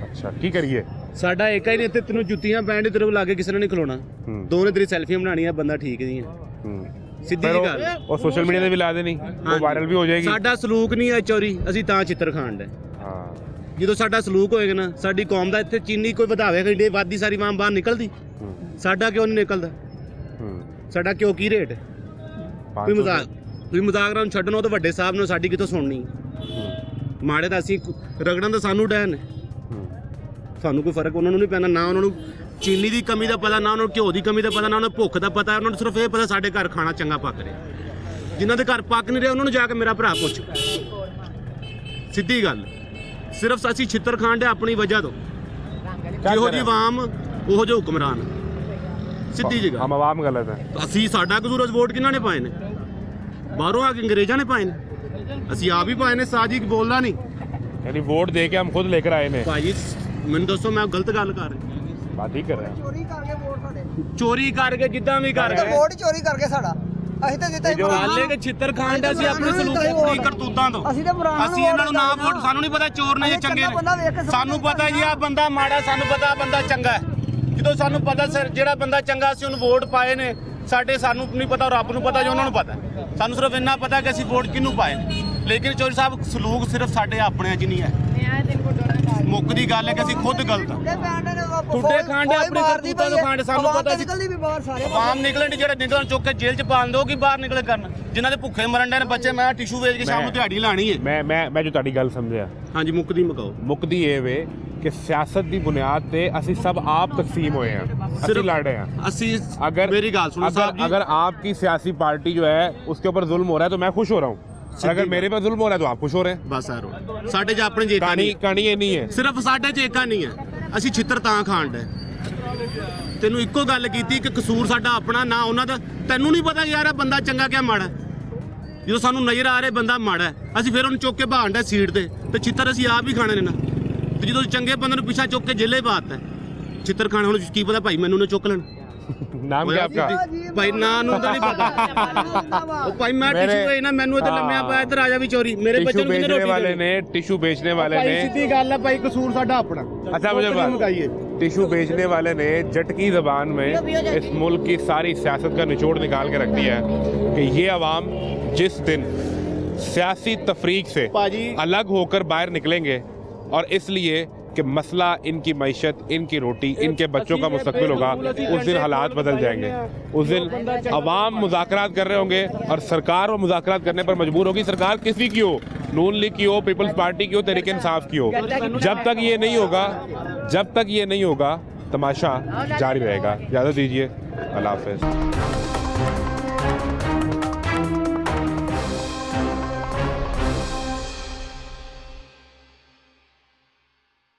ਅੱਛਾ, ਕੀ ਕਰੀਏ? ਸਾਡਾ ਏਕਾ ਹੀ ਨਹੀਂ, ਇੱਥੇ ਤੈਨੂੰ ਜੁੱਤੀਆਂ ਪੈਣ ਤੇਰੇ ਕੋਲ ਲਾਗੇ ਕਿਸੇ ਨੇ ਨਹੀਂ ਖਲੋਣਾ, ਦੋਨੇ ਤੇਰੀ ਸੈਲਫੀਆਂ ਬਣਾਉਣੀਆਂ, ਬੰਦਾ ਠੀਕ ਨਹੀਂ ਹੈ, ਸਿੱਧੀ ਜੀ ਗੱਲ। ਉਹ ਸੋਸ਼ਲ ਮੀਡੀਆ ਤੇ ਵੀ ਲਾ ਦੇਣੀ, ਉਹ ਵਾਇਰਲ ਵੀ ਹੋ ਜਾਏਗੀ। ਸਾਡਾ ਸਲੂਕ ਨਹੀਂ ਹੈ ਚੋਰੀ, ਅਸੀਂ ਤਾਂ ਚਿੱਤਰ ਖਾਣ ਦੇ। ਹਾਂ, ਜਦੋਂ ਸਾਡਾ ਸਲੂਕ ਹੋਏਗਾ ਨਾ, ਸਾਡੀ ਕੌਮ ਦਾ ਇੱਥੇ ਚੀਨੀ ਕੋਈ ਵਧਾਵੇ ਘੰਟੇ ਵਾਦੀ ਸਾਰੀ ਮਾਂ ਬਾਹਰ ਨਿਕਲਦੀ, ਸਾਡਾ ਕਿਉਂ ਨਹੀਂ ਨਿਕਲਦਾ? ਸਾਡਾ ਕਿਉਂ ਕੀ ਰੇਟ? ਕੋਈ ਮਜ਼ਾਕ ਨੂੰ ਛੱਡਣਾ, ਉਹ ਤਾਂ ਵੱਡੇ ਸਾਹਿਬ ਨੇ, ਸਾਡੀ ਕਿਤੋਂ ਸੁਣਨੀ? ਮਾੜੇ ਤਾਂ ਅਸੀਂ ਰਗੜਨ ਦਾ ਸਾਨੂੰ ਡੈਨ ਨੇ, ਸਾਨੂੰ ਕੋਈ ਫਰਕ ਉਹਨਾਂ ਨੂੰ ਨਹੀਂ ਪੈਣਾ, ਨਾ ਉਹਨਾਂ ਨੂੰ ਚੀਨੀ ਦੀ ਕਮੀ ਦਾ ਪਤਾ, ਨਾ ਉਹਨਾਂ ਨੂੰ ਘਿਓ ਦੀ ਕਮੀ ਦਾ ਪਤਾ, ਨਾ ਉਹਨਾਂ ਨੂੰ ਭੁੱਖ ਦਾ ਪਤਾ। ਉਹਨਾਂ ਨੂੰ ਸਿਰਫ ਇਹ ਪਤਾ ਸਾਡੇ ਘਰ ਖਾਣਾ ਚੰਗਾ ਪੱਕ ਰਿਹਾ। ਜਿਨ੍ਹਾਂ ਦੇ ਘਰ ਪੱਕ ਨਹੀਂ ਰਿਹਾ ਉਹਨਾਂ ਨੂੰ ਜਾ ਕੇ ਮੇਰਾ ਭਰਾ ਪੁੱਛ, ਸਿੱਧੀ ਗੱਲ। ਸਿਰਫ ਅਸੀਂ ਛਿੱਤਰ ਖਾਣ ਦੇ ਆਪਣੀ ਵਜ੍ਹਾ ਤੋਂ, ਜਿਹੋ ਜਿਹੀ ਆਵਾਮ ਉਹੋ ਜਿਹੇ ਹੁਕਮਰਾਨ, ਸਿੱਧੀ ਜੀ ਗੱਲ। ਹਮ ਆਵਾਮ ਗਲਤ ਹੈ। ਅਸੀਂ ਸਾਡਾ ਕਸੂਰ, ਵੋਟ ਕਿਹਨਾਂ ਨੇ ਪਾਏ ਨੇ? ਬਾਹਰੋਂ ਆ ਕੇ ਅੰਗਰੇਜ਼ਾਂ ਨੇ ਪਾਏ ਨੇ, ਅਸੀਂ ਆਪ ਹੀ ਪਾਏ ਨੇ। ਸਾਜੀ ਬੋਲਦਾ ਨਹੀਂ, यानी वोट दे के हम खुद लेकर आए ने। ਭਾਜੀ ਮੈਨੂੰ ਦੱਸੋ, ਮੈਂ ਗਲਤ ਗੱਲ ਕਰ ਰਿਹਾ? बात ही कर रहे हैं। ਚੋਰੀ ਕਰਕੇ ਜਿੱਦਾਂ ਵੀ ਕਰਕੇ वोट चोरी करके साड़ा ਅਸੀਂ ਤਾਂ ਜਿੱਤੇ ਹਾਲੇ ਕਿ ਛਿੱਤਰ ਖਾਣ ਦਾ ਸੀ ਆਪਣੇ ਸਲੂਕ ਦੀ ਕਰਤੂਤਾਂ ਤੋਂ। ਅਸੀਂ ਤਾਂ ਪੁਰਾਣਾ ਅਸੀਂ ਇਹਨਾਂ ਨੂੰ ਨਾ ਵੋਟ, ਸਾਨੂੰ ਨਹੀਂ ਪਤਾ ਚੋਰ ਨੇ ਜਾਂ ਚੰਗੇ ਨੇ, ਸਾਨੂੰ ਪਤਾ ਜੀ ਆ ਬੰਦਾ ਮਾੜਾ, ਸਾਨੂੰ ਪਤਾ ਬੰਦਾ ਚੰਗਾ ਹੈ। ਜਦੋਂ ਸਾਨੂੰ ਪਤਾ ਸਰ ਜਿਹੜਾ ਬੰਦਾ ਚੰਗਾ ਸੀ ਉਹਨੂੰ ਵੋਟ ਪਾਏ ਨੇ, ਸਾਨੂੰ ਨਹੀਂ ਪਤਾ, ਰੱਬ ਨੂੰ ਪਤਾ, ਜੋ ਉਹਨਾਂ ਨੂੰ ਪਤਾ। ਸਾਨੂੰ ਸਿਰਫ ਇੰਨਾ ਪਤਾ ਕਿ ਅਸੀਂ ਵੋਟ ਕਿਹਨੂੰ ਪਾਏ ਨੇ। ਲੇਕਿਨ ਚੋਰੀ ਸਾਹਿਬ ਸਲੂਕ ਸਿਰਫ ਸਾਡੇ ਆਪਣਿਆਂ 'ਚ ਨਹੀਂ ਹੈ। ਮੁੱਕ ਦੀ ਗੱਲ ਹੈ ਕਿ ਅਸੀਂ ਖੁਦ ਗਲਤ ਹਾਂ। ਟੁੱਟੇ ਖਾਂਡੇ ਆਪਣੀ ਕਰਤੂਤਾਂ ਤੋਂ ਖਾਂਡੇ, ਸਾਨੂੰ ਪਤਾ ਸੀ। ਆਵਾਮ ਨਿਕਲਣ ਦੀ, ਜਿਹੜਾ ਨਿਕਲਣ ਚੁੱਕ ਕੇ ਜੇਲ੍ਹ 'ਚ ਪਾਣ ਦੋ, ਕਿ ਬਾਹਰ ਨਿਕਲੇ ਕਰਨ, ਜਿਨ੍ਹਾਂ ਦੇ ਭੁੱਖੇ ਮਰਨ ਦੇ ਨੇ ਬੱਚੇ। ਮੈਂ ਟਿਸ਼ੂ ਵੇਚ ਕੇ ਸ਼ਾਮ ਨੂੰ ਦਿਹਾੜੀ ਲਾਣੀ ਹੈ। ਮੈਂ ਜੋ ਤੁਹਾਡੀ ਗੱਲ ਸਮਝਿਆ, ਹਾਂਜੀ ਮੁੱਕਦੀ ਮਕਾਓ। ਮੁੱਕਦੀ ਇਹ ਵੇ ਕਿ ਸਿਆਸਤ ਦੀ ਬੁਨਿਆਦ ਤੇ ਅਸੀਂ सब आप तकसीम हुए हैं, सिर्फ लड़ रहे हैं। अगर मेरी गाल सुनो साहब जी, अगर आपकी सियासी पार्टी जो है उसके ऊपर जुल्म हो रहा है तो मैं खुश हो रहा हूँ, अगर मेरे पर जुल्म हो रहा है तो आप खुश हो रहे हैं। बस यार साडे 'ਚ ਆਪਣੇ ਜੇਕਾ ਨਹੀਂ, कहानी ये नहीं है। ਸਿਰਫ ਸਾਡੇ 'ਚ ਏਕਾ ਨਹੀਂ ਹੈ, ਅਸੀਂ ਛਿੱਤਰ ਤਾਂ ਖਾਣ ਦੇ। ਤੈਨੂੰ ਇੱਕੋ ਗੱਲ ਕੀਤੀ ਕਿ ਕਸੂਰ ਸਾਡਾ ਆਪਣਾ, ਨਾ ਉਹਨਾਂ ਦਾ। ਤੈਨੂੰ ਨਹੀਂ ਪਤਾ ਯਾਰ ਇਹ ਬੰਦਾ ਚੰਗਾ ਕਿਆ ਮਾੜਾ? ਜਦੋਂ ਸਾਨੂੰ ਨਜ਼ਰ ਆ ਰਿਹਾ ਬੰਦਾ ਮਾੜਾ ਹੈ, ਅਸੀਂ ਫਿਰ ਉਹਨੂੰ ਚੁੱਕ ਕੇ ਬਹਾਣ ਦੇ ਸੀਟ ਤੇ ਛਿੱਤਰ ਅਸੀਂ ਆਪ ਹੀ ਖਾਣੇ ਨੇ ਨਾ। ਤੇ ਜਦੋਂ ਚੰਗੇ ਬੰਦੇ ਨੂੰ ਪਿੱਛਾ ਚੁੱਕ ਕੇ ਜੇਲੇ ਪਾਤਾ, ਚਿੱਤਰ ਖਾਣ ਹੁਣ ਕੀ ਪਤਾ ਭਾਈ ਮੈਨੂੰ ਨਾ ਚੁੱਕ ਲੈਣ नाम क्या आपका? ਭਾਈ ਨਾਂ ਨੂੰ ਤਾਂ ਨਹੀਂ ਪਤਾ ਉਹ ਭਾਈ ਮੈਂ ਟਿਸ਼ੂ ਹੈ ਨਾ ਮੈਨੂੰ ਇੱਥੇ ਲੰਮਿਆ ਪਿਆ ਇੱਧਰ ਆ ਜਾ ਵੀ ਚੋਰੀ ਮੇਰੇ ਬੱਚੇ टिशू ਨੂੰ ਕਿਹਨੇ बेचने ਰੋਟੀ वाले ਦੇਣੀ? ने टिशू बेचने वाले ਭਾਈ ने ਸਿੱਧੀ ਗੱਲ ਹੈ ਭਾਈ ਕਸੂਰ ਸਾਡਾ ਆਪਣਾ अच्छा मुझे मुकाइए। बात टिशू बेचने वाले ने जटकी जबान में इस मुल्क की सारी सियासत का निचोड़ निकाल के रख दिया है कि ये अवाम जिस दिन सियासी तफरीक से पाजी। अलग होकर बाहर निकलेंगे और इसलिए कि मसला इनकी मईशत, इनकी रोटी, इनके बच्चों का मुस्तकबिल होगा, उस दिन हालात बदल जाएंगे। उस दिन अवाम मुज़ाकरात कर रहे होंगे और सरकार वो मुज़ाकरात करने पर मजबूर होगी। सरकार किसी की हो, नून लीग की हो, पीपल्स पार्टी की हो, तहरीक इंसाफ की हो, जब तक ये नहीं होगा तमाशा जारी रहेगा। इजाज़त दीजिए, अल्लाह हाफ़िज़।